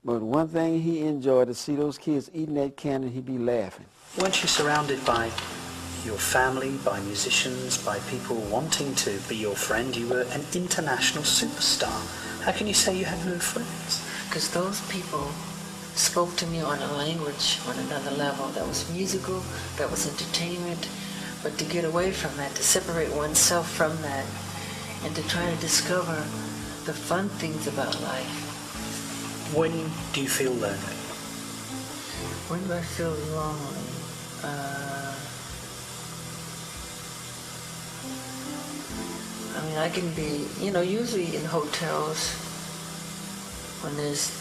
But one thing he enjoyed to see those kids eating that candy, he'd be laughing. Weren't you surrounded by your family, by musicians, by people wanting to be your friend? You were an international superstar. How can you say you have no friends? Because those people spoke to me on a language on another level that was musical, that was entertainment, but to get away from that, to separate oneself from that, and to try to discover the fun things about life. When do you feel lonely? When do I feel lonely? I mean, I can be, you know, usually in hotels when there's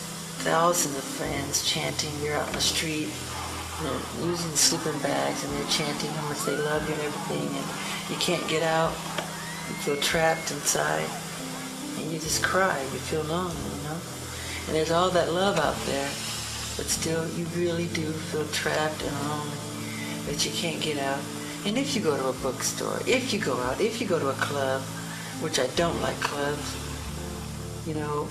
thousands of friends chanting, you're out in the street, you know, using sleeping bags, and they're chanting how much they love you and everything, and you can't get out, you feel trapped inside, and you just cry, you feel lonely, you know? And there's all that love out there, but still you really do feel trapped and lonely, that you can't get out. And if you go to a bookstore, if you go out, if you go to a club, which I don't like clubs, you know,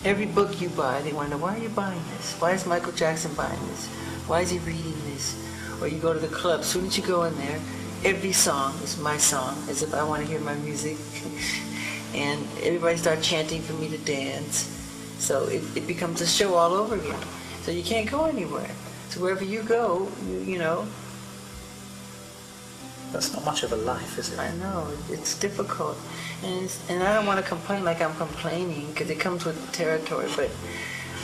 every book you buy, they want to know, why are you buying this? Why is Michael Jackson buying this? Why is he reading this? Or you go to the club, as soon as you go in there, every song is my song, as if I want to hear my music. And everybody starts chanting for me to dance. So it becomes a show all over again. So you can't go anywhere. So wherever you go, you know. That's not much of a life, is it? I know, it's difficult. And I don't want to complain like I'm complaining, because it comes with the territory, but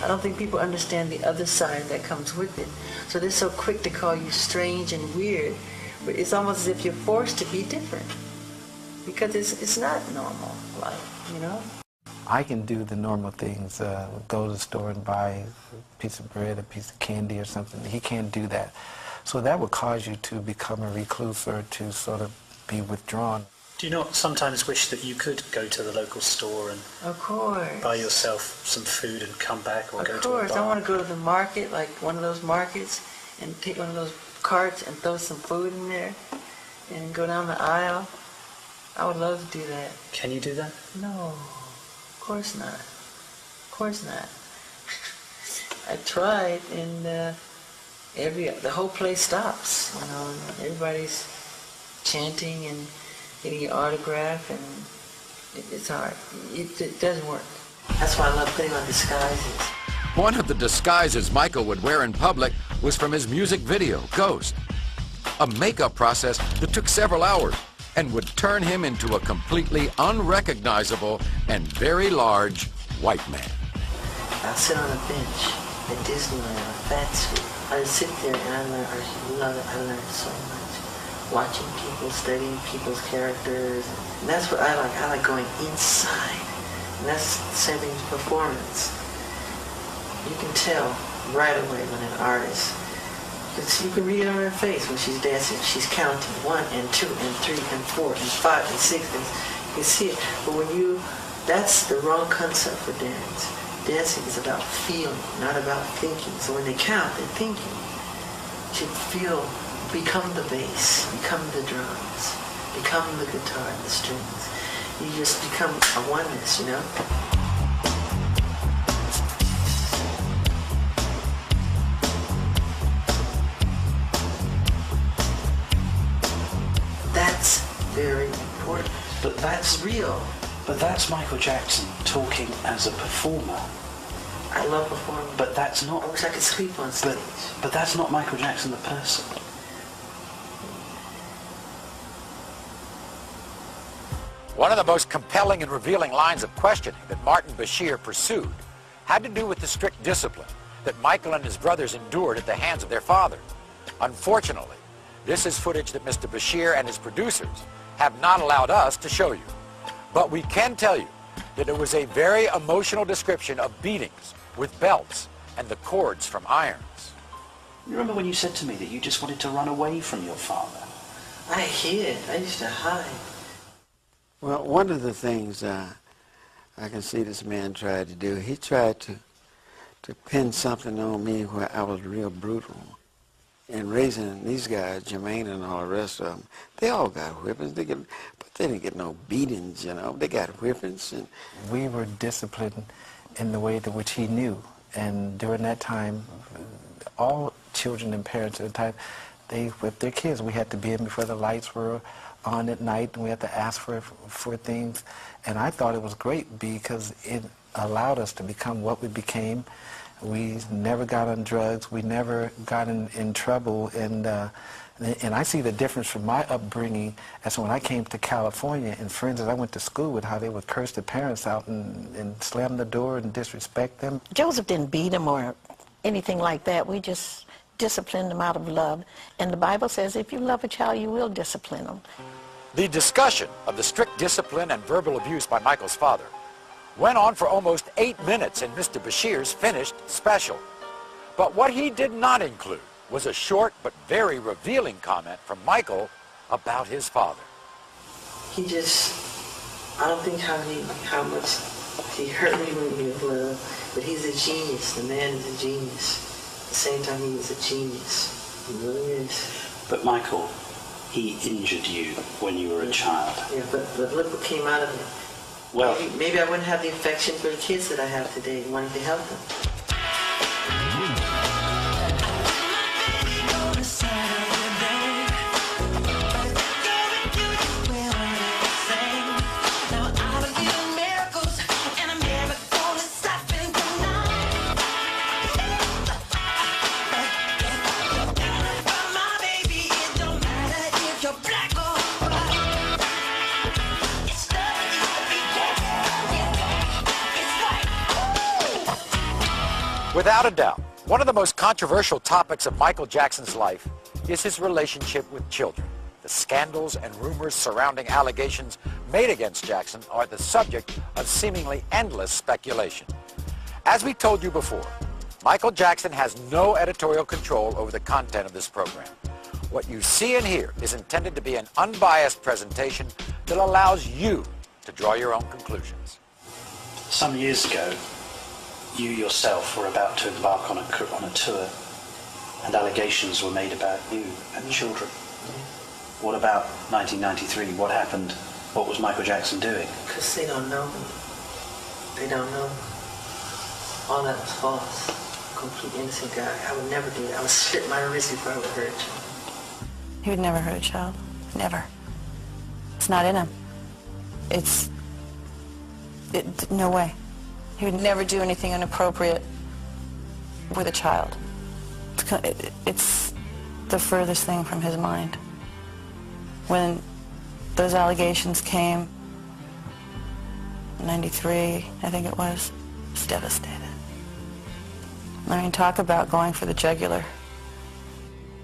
I don't think people understand the other side that comes with it. So they're so quick to call you strange and weird, but it's almost as if you're forced to be different, because it's not normal life, you know? I can do the normal things, go to the store and buy a piece of bread, a piece of candy or something. He can't do that. So that would cause you to become a recluse or to sort of be withdrawn. Do you not sometimes wish that you could go to the local store and of course buy yourself some food and come back, or of go course. to a bar? I want to go to the market, like one of those markets, and take one of those carts and throw some food in there and go down the aisle. I would love to do that. Can you do that? No, of course not. Of course not. I tried, and the whole place stops. You know, and everybody's chanting and getting your autograph, and it's hard. It doesn't work. That's why I love putting on disguises. One of the disguises Michael would wear in public was from his music video, Ghost. A makeup process that took several hours and would turn him into a completely unrecognizable and very large white man. I'll sit on a bench at Disneyland, a fat suit. I sit there and I love it. I learned so much. Watching people, studying people's characters. And that's what I like. I like going inside. And that's the same thing as performance. You can tell right away when an artist, you can read it on her face when she's dancing. She's counting 1 and 2 and 3 and 4 and 5 and 6 things. You can see it. But that's the wrong concept for dance. Dancing is about feeling, not about thinking. So when they count, they're thinking. You should feel, become the bass, become the drums, become the guitar and the strings. You just become a oneness, you know? That's very important. But that's real. But that's Michael Jackson talking as a performer. I love performing. But that's not... I wish I could sleep on stage. But that's not Michael Jackson the person. One of the most compelling and revealing lines of questioning that Martin Bashir pursued had to do with the strict discipline that Michael and his brothers endured at the hands of their father. Unfortunately, this is footage that Mr. Bashir and his producers have not allowed us to show you. But we can tell you that it was a very emotional description of beatings with belts and the cords from irons. You remember when you said to me that you just wanted to run away from your father? I hid. I used to hide. Well, one of the things I can see this man tried to do, he tried to pin something on me where I was real brutal. And raising these guys, Jermaine and all the rest of them, they all got whippings. But they didn't get no beatings, you know. They got whippings. And we were disciplined in the way in which he knew. And during that time, all children and parents at the time, they whipped their kids. We had to be in before the lights were on at night, and we had to ask for things. And I thought it was great because it allowed us to become what we became. We never got on drugs. We never got in trouble. And I see the difference from my upbringing as when I came to California, and friends that I went to school with, how they would curse their parents out and slam the door and disrespect them. Joseph didn't beat him or anything like that. We just disciplined him out of love. And the Bible says if you love a child, you will discipline them. The discussion of the strict discipline and verbal abuse by Michael's father went on for almost 8 minutes in Mr. Bashir's finished special. But what he did not include was a short but very revealing comment from Michael about his father. I I don't think how much he hurt me when he was little, but he's a genius. The man is a genius. At the same time, he was a genius. He really is. But Michael, he injured you when you were a child. Yeah, but look what came out of it. Well, maybe I wouldn't have the affection for the kids that I have today, wanting to help them. Without a doubt, one of the most controversial topics of Michael Jackson's life is his relationship with children. The scandals and rumors surrounding allegations made against Jackson are the subject of seemingly endless speculation. As we told you before, Michael Jackson has no editorial control over the content of this program. What you see and hear is intended to be an unbiased presentation that allows you to draw your own conclusions. Some years ago, you yourself were about to embark on a tour, and allegations were made about you and children. What about 1993? What happened? What was Michael Jackson doing? Because they don't know me. They don't know me. All that was false. Complete innocent guy. I would never do that. I would slit my wrist before I would hurt a child. He would never hurt a child. Never. It's not in him. No way. He would never do anything inappropriate with a child. It's the furthest thing from his mind. When those allegations came, in 93, I think it was devastated. I mean, talk about going for the jugular.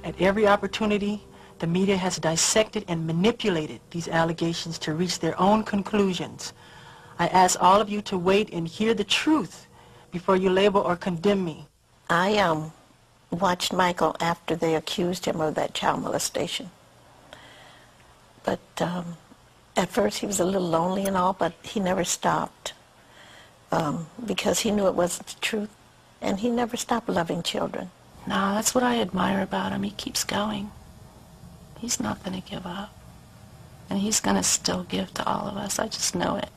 At every opportunity, the media has dissected and manipulated these allegations to reach their own conclusions. I ask all of you to wait and hear the truth before you label or condemn me. I watched Michael after they accused him of that child molestation. But at first he was a little lonely and all, but he never stopped because he knew it wasn't the truth, and he never stopped loving children. No, that's what I admire about him. He keeps going. He's not going to give up. And he's going to still give to all of us. I just know it.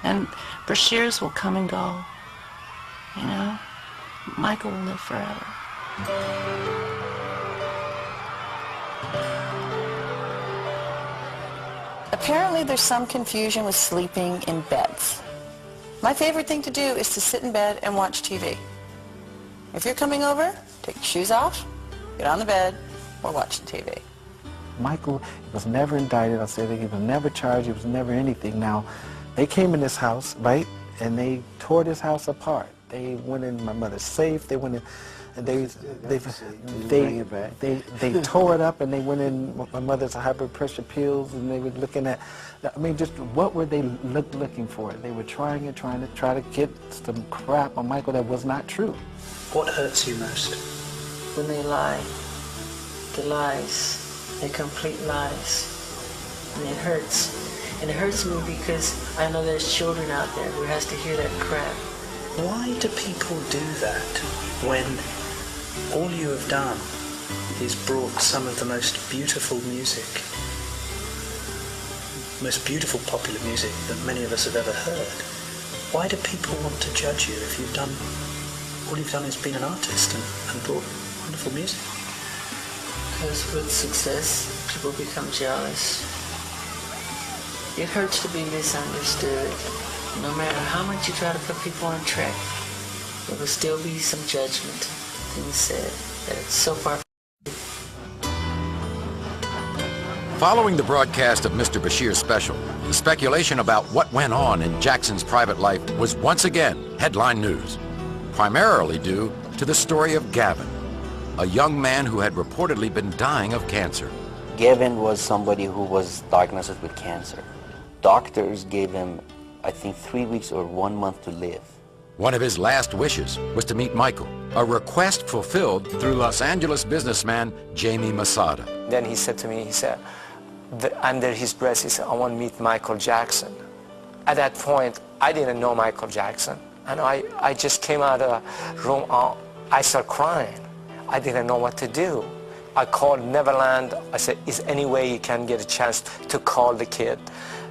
And Bashirs will come and go. You know? Michael will live forever. Apparently there's some confusion with sleeping in beds. My favorite thing to do is to sit in bed and watch TV. If you're coming over, take your shoes off, get on the bed, or watching TV. Michael was never indicted. I said he was never charged. He was never anything. Now, they came in this house, right, and they tore this house apart. They went in my mother's safe. They went in, and they tore it up, and they went in my mother's high blood pressure pills, and they were looking at, I mean, just what were they looking for? They were trying to get some crap on Michael that was not true. What hurts you most? When they lie. The lies. They're complete lies. And it hurts. And it hurts me because I know there's children out there who has to hear that crap. Why do people do that when all you have done is brought some of the most beautiful music, most beautiful popular music that many of us have ever heard? Why do people want to judge you if you've done, all you've done is been an artist and brought wonderful music? Because with success, people become jealous. It hurts to be misunderstood. No matter how much you try to put people on track, there will still be some judgment. Things said that it's so far. Following the broadcast of Mr. Bashir's special, the speculation about what went on in Jackson's private life was once again headline news, primarily due to the story of Gavin, a young man who had reportedly been dying of cancer. Gavin was somebody who was diagnosed with cancer. Doctors gave him, I think, 3 weeks or 1 month to live. One of his last wishes was to meet Michael, a request fulfilled through Los Angeles businessman Jamie Masada. Then he said to me, he said, under his breath, he said, I want to meet Michael Jackson. At that point, I didn't know Michael Jackson. And I just came out of the room, I started crying. I didn't know what to do. I called Neverland. I said, is any way you can get a chance to call the kid?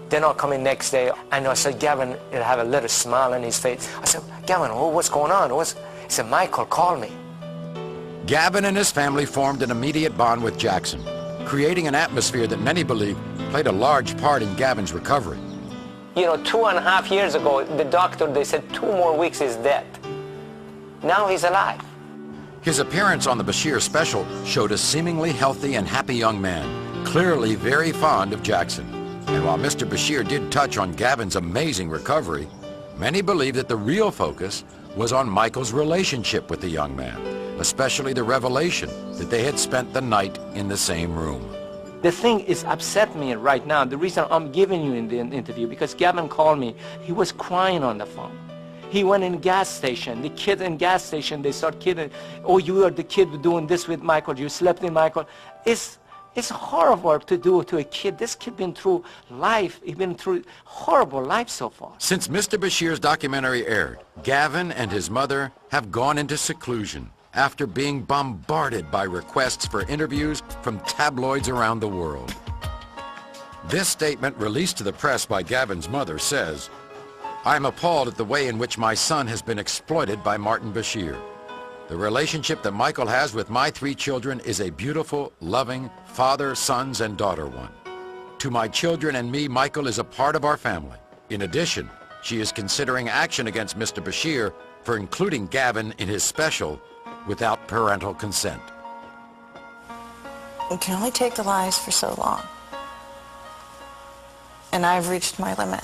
Then I'll come in next day, and I said, Gavin, he'll have a little smile on his face. I said, Gavin, what's going on? He said, Michael, call me. Gavin and his family formed an immediate bond with Jackson, creating an atmosphere that many believe played a large part in Gavin's recovery. You know, 2.5 years ago, the doctor, they said 2 more weeks he's dead. Now he's alive. His appearance on the Bashir special showed a seemingly healthy and happy young man, clearly very fond of Jackson. And while Mr. Bashir did touch on Gavin's amazing recovery, many believe that the real focus was on Michael's relationship with the young man, especially the revelation that they had spent the night in the same room. The thing is upset me right now. The reason I'm giving you in the interview, because Gavin called me. He was crying on the phone. He went in gas station. The kid in gas station, they start kidding. Oh, you are the kid doing this with Michael. You slept in Michael. It's horrible to do to a kid. This kid been through life. He's been through horrible life so far. Since Mr. Bashir's documentary aired, Gavin and his mother have gone into seclusion after being bombarded by requests for interviews from tabloids around the world. This statement released to the press by Gavin's mother says, I'm appalled at the way in which my son has been exploited by Martin Bashir. The relationship that Michael has with my 3 children is a beautiful, loving, father, sons, and daughter one. To my children and me, Michael is a part of our family. In addition, she is considering action against Mr. Bashir for including Gavin in his special without parental consent. You can only take the lies for so long. And I've reached my limit.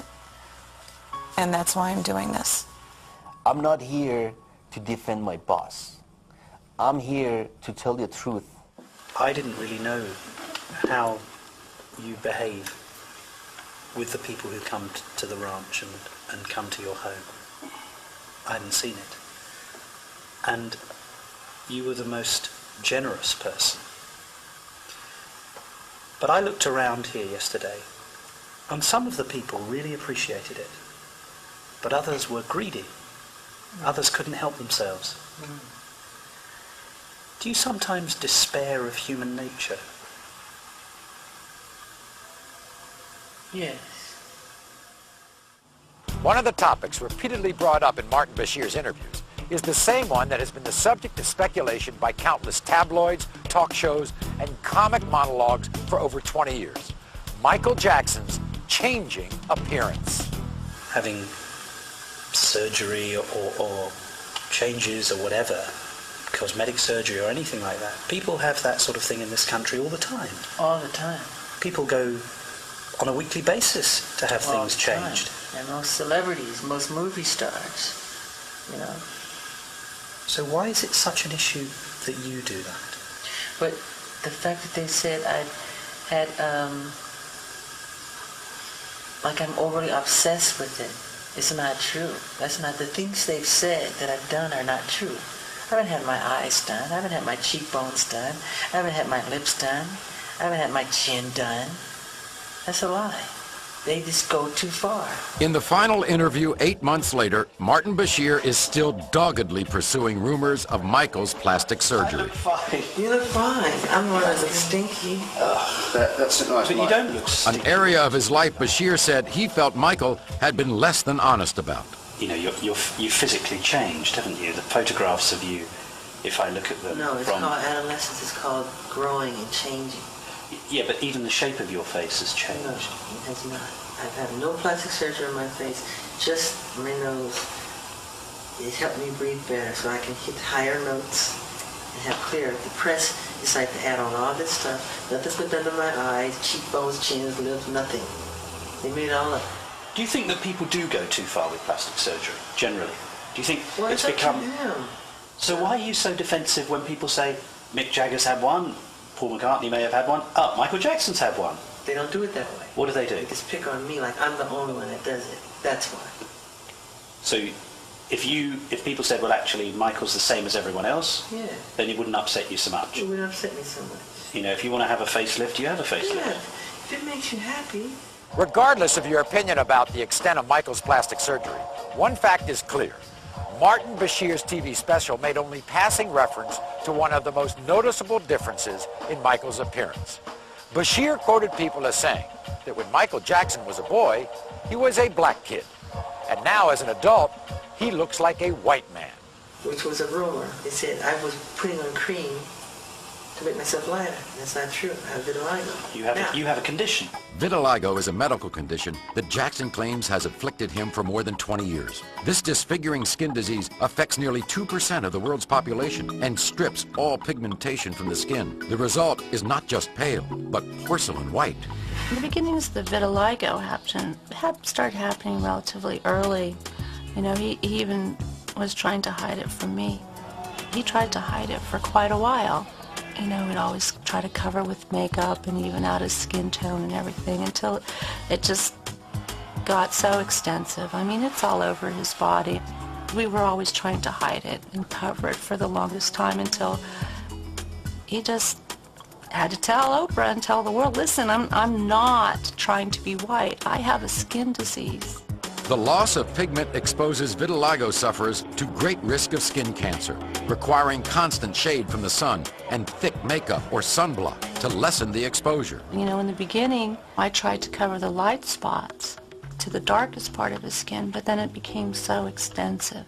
And that's why I'm doing this. I'm not here to defend my boss. I'm here to tell the truth. I didn't really know how you behave with the people who come to the ranch and come to your home. I hadn't seen it. And you were the most generous person. But I looked around here yesterday, and some of the people really appreciated it. But others were greedy. Others couldn't help themselves. Do you sometimes despair of human nature? Yes. One of the topics repeatedly brought up in Martin Bashir's interviews is the same one that has been the subject of speculation by countless tabloids, talk shows, and comic monologues for over 20 years. Michael Jackson's changing appearance. Having surgery or changes or whatever, cosmetic surgery or anything like that. People have that sort of thing in this country all the time. All the time. People go on a weekly basis to have things changed. And most celebrities, most movie stars, you know. So why is it such an issue that you do that? But the fact that they said I had, like I'm overly obsessed with it, it's not true. That's not, the things they've said that I've done are not true. I haven't had my eyes done. I haven't had my cheekbones done. I haven't had my lips done. I haven't had my chin done. That's a lie. They just go too far. In the final interview 8 months later, Martin Bashir is still doggedly pursuing rumors of Michael's plastic surgery. I look fine. You look fine. I'm one of the stinky. That's a nice. But you don't look stinky. An area of his life Bashir said he felt Michael had been less than honest about. You know, you physically changed, haven't you? The photographs of you, if I look at them. No, it's called adolescence. It's called growing and changing. Yeah, but even the shape of your face has changed. No, it has not. I've had no plastic surgery on my face, just my nose. It helped me breathe better so I can hit higher notes and have clear. The press decided to add on all this stuff. Nothing's been done to my eyes, cheekbones, chins, lips, nothing. They made it all up. Do you think that people do go too far with plastic surgery, generally? Do you think well, it's become... So why are you so defensive when people say, Mick Jagger's had one, Paul McCartney may have had one, Michael Jackson's had one? They don't do it that way. What do they do? They just pick on me like I'm the only one that does it. That's why. So if people said, well, actually, Michael's the same as everyone else, yeah, then it wouldn't upset you so much? It wouldn't upset me so much. You know, if you want to have a facelift, you have a facelift. Yeah, if it makes you happy. Regardless of your opinion about the extent of Michael's plastic surgery, one fact is clear. Martin Bashir's TV special made only passing reference to one of the most noticeable differences in Michael's appearance. Bashir quoted people as saying that when Michael Jackson was a boy, he was a black kid. And now as an adult, he looks like a white man. Which was a rumor. They said I was putting on cream to make myself lighter. That's not true. I have vitiligo. You have a condition. Vitiligo is a medical condition that Jackson claims has afflicted him for more than 20 years. This disfiguring skin disease affects nearly 2% of the world's population and strips all pigmentation from the skin. The result is not just pale, but porcelain white. In the beginnings, the vitiligo started happening relatively early. You know, he even was trying to hide it from me. He tried to hide it for quite a while. You know, he'd always try to cover with makeup and even out his skin tone and everything until it just got so extensive. I mean, it's all over his body. We were always trying to hide it and cover it for the longest time until he just had to tell Oprah and tell the world, listen, I'm not trying to be white. I have a skin disease. The loss of pigment exposes vitiligo sufferers to great risk of skin cancer, requiring constant shade from the sun and thick makeup or sunblock to lessen the exposure. You know, in the beginning, I tried to cover the light spots to the darkest part of his skin, but then it became so extensive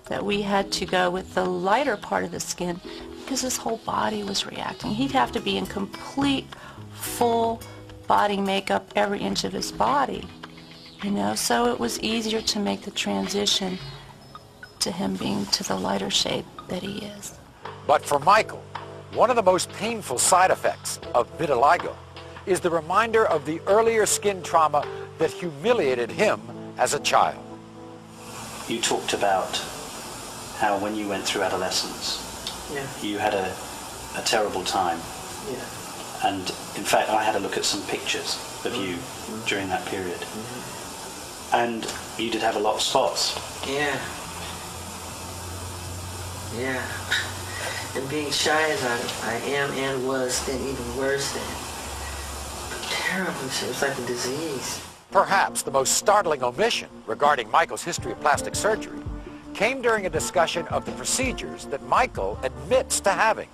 that we had to go with the lighter part of the skin because his whole body was reacting. He'd have to be in complete, full body makeup every inch of his body. You know, so it was easier to make the transition to him being to the lighter shade that he is. But for Michael, one of the most painful side effects of vitiligo is the reminder of the earlier skin trauma that humiliated him as a child. You talked about how when you went through adolescence, you had a terrible time. Yeah. And in fact, I had a look at some pictures of you during that period. And you did have a lot of spots. Yeah. Yeah. And being shy as I am and was, then even worse than. Terrible. It was like a disease. Perhaps the most startling omission regarding Michael's history of plastic surgery came during a discussion of the procedures that Michael admits to having.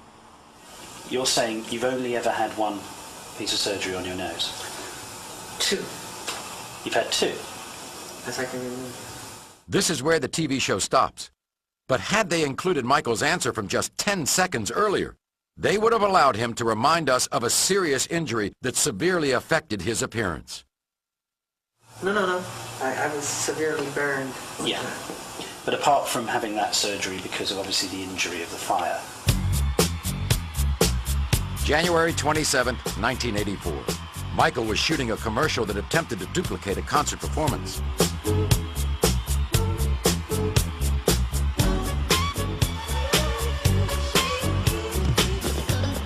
You're saying you've only ever had one piece of surgery on your nose? 2. You've had 2? As I can remember. This is where the TV show stops. But had they included Michael's answer from just 10 seconds earlier, they would have allowed him to remind us of a serious injury that severely affected his appearance. No. I was severely burned. Yeah. But apart from having that surgery because of obviously the injury of the fire. January 27, 1984. Michael was shooting a commercial that attempted to duplicate a concert performance.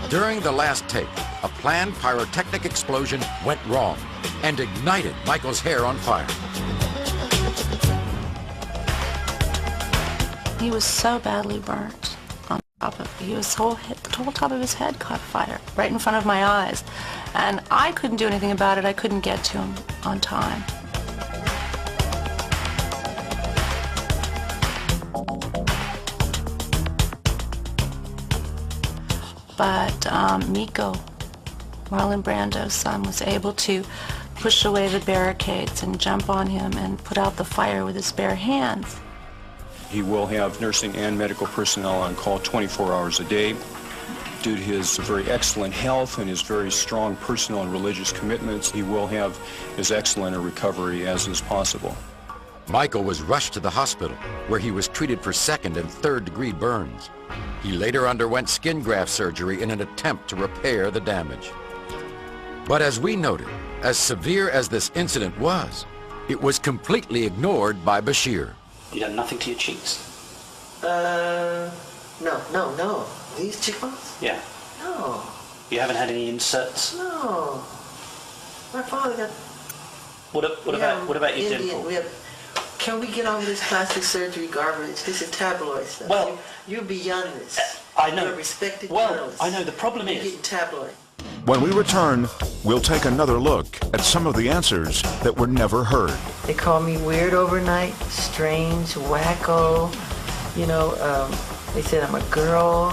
During the last take, a planned pyrotechnic explosion went wrong and ignited Michael's hair on fire. He was so badly burnt on top of the whole top of his head caught fire right in front of my eyes. And I couldn't do anything about it. I couldn't get to him on time. But Miko, Marlon Brando's son, was able to push away the barricades and jump on him and put out the fire with his bare hands. He will have nursing and medical personnel on call 24 hours a day. Due to his very excellent health and his very strong personal and religious commitments, he will have as excellent a recovery as is possible. Michael was rushed to the hospital, where he was treated for 2nd and 3rd degree burns. He later underwent skin graft surgery in an attempt to repair the damage. But as we noted, as severe as this incident was, it was completely ignored by Bashir. You done nothing to your cheeks? No. These cheekbones? Yeah. No. You haven't had any inserts? No. My father got... What about your dimple? Can we get on with this plastic surgery garbage? This is tabloid stuff. Well... You're beyond this. I know. You're a respected journalist. journalist. I know. The problem is... You're getting tabloid. When we return, we'll take another look at some of the answers that were never heard. They call me weird overnight, strange, wacko. You know, they said I'm a girl,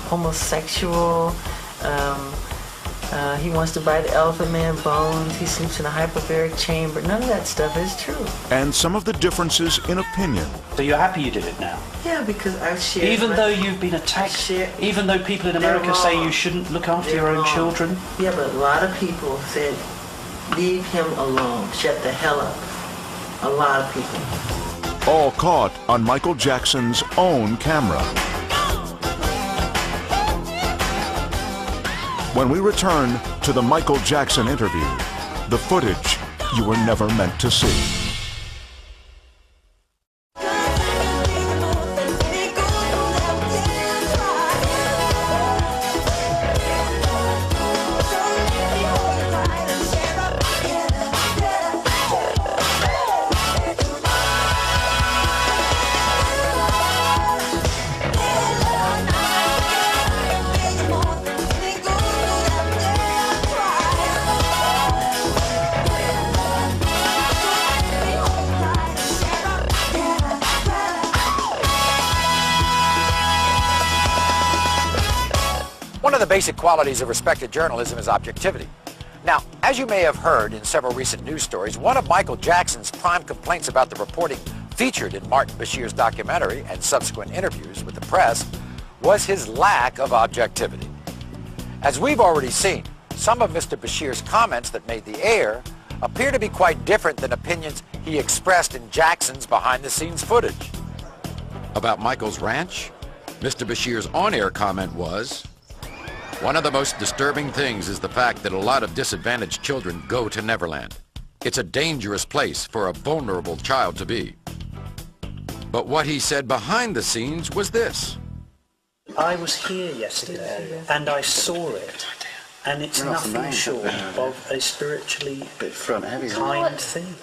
homosexual. He wants to buy the elephant man bones. He sleeps in a hyperbaric chamber. None of that stuff is true. And some of the differences in opinion. So you're happy you did it now? Yeah, because I share. Even though you've been attacked, even though people in America say you shouldn't look after your own children? Yeah, but a lot of people said, leave him alone, shut the hell up. A lot of people. All caught on Michael Jackson's own camera. When we return to the Michael Jackson interview, the footage you were never meant to see. One of the basic qualities of respected journalism is objectivity. Now, as you may have heard in several recent news stories, one of Michael Jackson's prime complaints about the reporting featured in Martin Bashir's documentary and subsequent interviews with the press was his lack of objectivity. As we've already seen, some of Mr. Bashir's comments that made the air appear to be quite different than opinions he expressed in Jackson's behind-the-scenes footage. About Michael's ranch, Mr. Bashir's on-air comment was, "One of the most disturbing things is the fact that a lot of disadvantaged children go to Neverland. It's a dangerous place for a vulnerable child to be." But what he said behind the scenes was this. I was here yesterday and I saw it, and it's nothing short of a spiritually kind thing.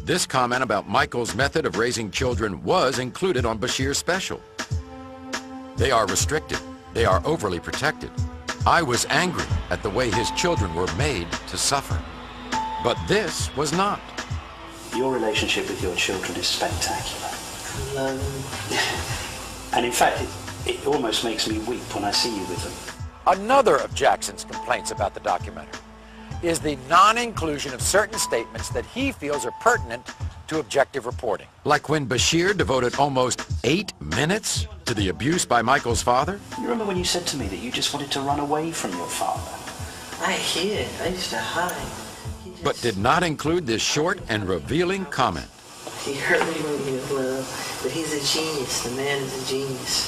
This comment about Michael's method of raising children was included on Bashir's special. They are restricted. They are overly protected. I was angry at the way his children were made to suffer. But this was not. Your relationship with your children is spectacular. I love them. And in fact, it almost makes me weep when I see you with them. Another of Jackson's complaints about the documentary is the non-inclusion of certain statements that he feels are pertinent to objective reporting. Like when Bashir devoted almost 8 minutes to the abuse by Michael's father? You remember when you said to me that you just wanted to run away from your father? I hid. I used to hide. But did not include this short and revealing comment. He hurt me when he was little, but he's a genius. The man is a genius.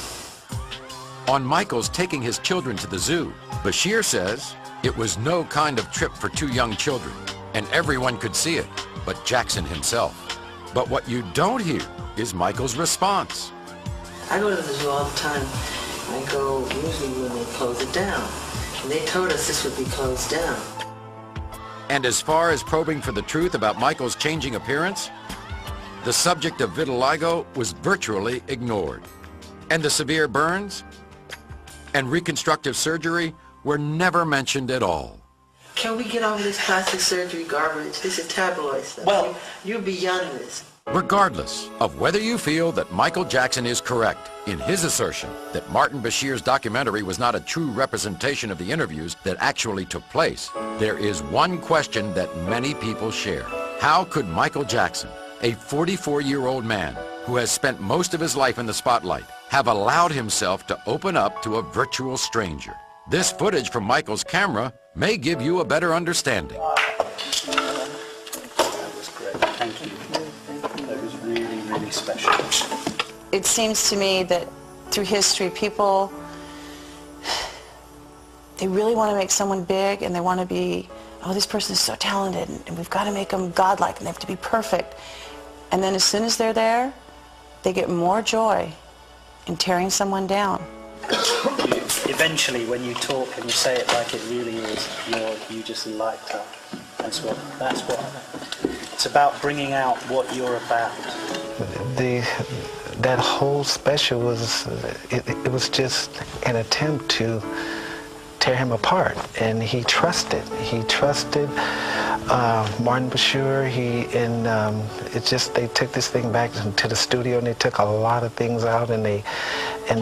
On Michael's taking his children to the zoo, Bashir says it was no kind of trip for 2 young children, and everyone could see it, but Jackson himself. But what you don't hear is Michael's response. I go to the zoo all the time. I go usually when they close it down. And they told us this would be closed down. And as far as probing for the truth about Michael's changing appearance, the subject of vitiligo was virtually ignored. And the severe burns and reconstructive surgery were never mentioned at all. Can we get off this plastic surgery garbage? This is tabloid stuff. Well, you're beyond this. Regardless of whether you feel that Michael Jackson is correct in his assertion that Martin Bashir's documentary was not a true representation of the interviews that actually took place, there is one question that many people share. How could Michael Jackson, a 44-year-old man who has spent most of his life in the spotlight, have allowed himself to open up to a virtual stranger? This footage from Michael's camera may give you a better understanding. That was great. Thank you. That was really, really special. It seems to me that through history, people, they really want to make someone big, and they want to be, oh, this person is so talented, and we've got to make them godlike, and they have to be perfect. And then as soon as they're there, they get more joy in tearing someone down. Eventually, when you talk and you say it like it really is, you just light up. That's what. It's about bringing out what you're about. That whole special was, it was just an attempt to tear him apart, and he trusted. He trusted Martin Bashir. They took this thing back to the studio, and they took a lot of things out, and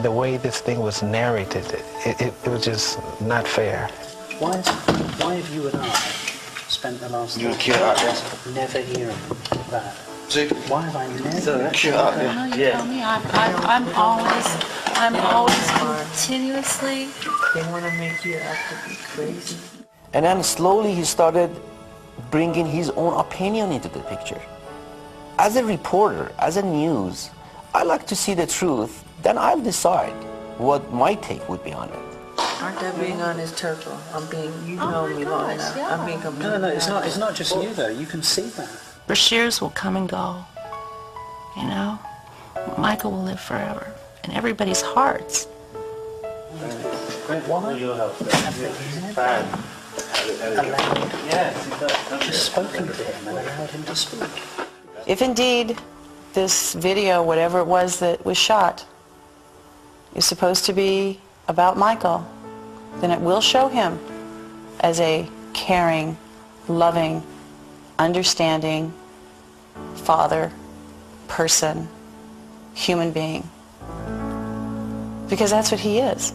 the way this thing was narrated, it was just not fair. Why have you and I spent the last never hearing that? Why have I never? Tell me, I'm always continuously. They want to make you out to be crazy. And then slowly he started bringing his own opinion into the picture. As a reporter, as a news, I like to see the truth, then I'll decide what my take would be on it. Aren't that being honest, Turtle? You know me long enough. Yeah. I'm being completely No, it's honest. not just you though. You can see that. Bashirs will come and go, you know? Michael will live forever in everybody's hearts. Why have they just spoken to him and allowed him to speak? If indeed this video, whatever it was that was shot, is supposed to be about Michael, then it will show him as a caring, loving, understanding father, person, human being. Because that's what he is.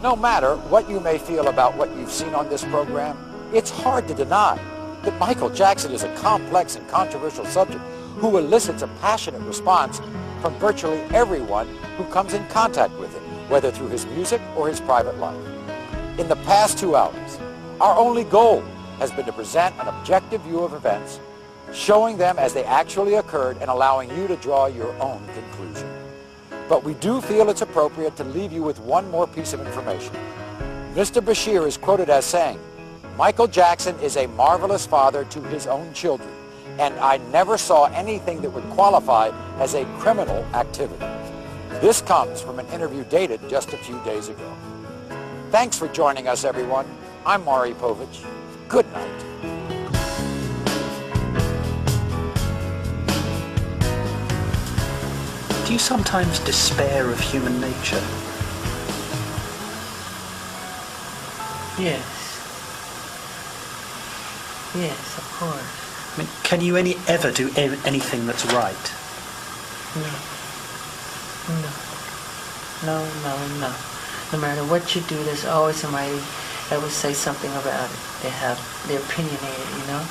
No matter what you may feel about what you've seen on this program, it's hard to deny that Michael Jackson is a complex and controversial subject who elicits a passionate response from virtually everyone who comes in contact with him, whether through his music or his private life. In the past 2 hours, our only goal has been to present an objective view of events, showing them as they actually occurred and allowing you to draw your own conclusion. But we do feel it's appropriate to leave you with one more piece of information. Mr. Bashir is quoted as saying, "Michael Jackson is a marvelous father to his own children, and I never saw anything that would qualify as a criminal activity." This comes from an interview dated just a few days ago. Thanks for joining us, everyone. I'm Maury Povich. Good night. Do you sometimes despair of human nature? Yes. Yes, of course. I mean, can you ever do anything that's right? No. No. No matter what you do, there's always somebody that will say something about it. They're opinionated, you know?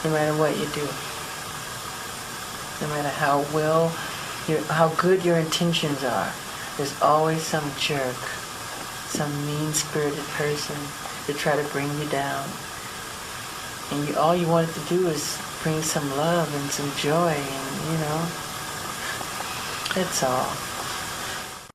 No matter what you do. No matter how good your intentions are, there's always some jerk, some mean-spirited person to try to bring you down. And all you wanted to do is bring some love and some joy, and, you know, that's all.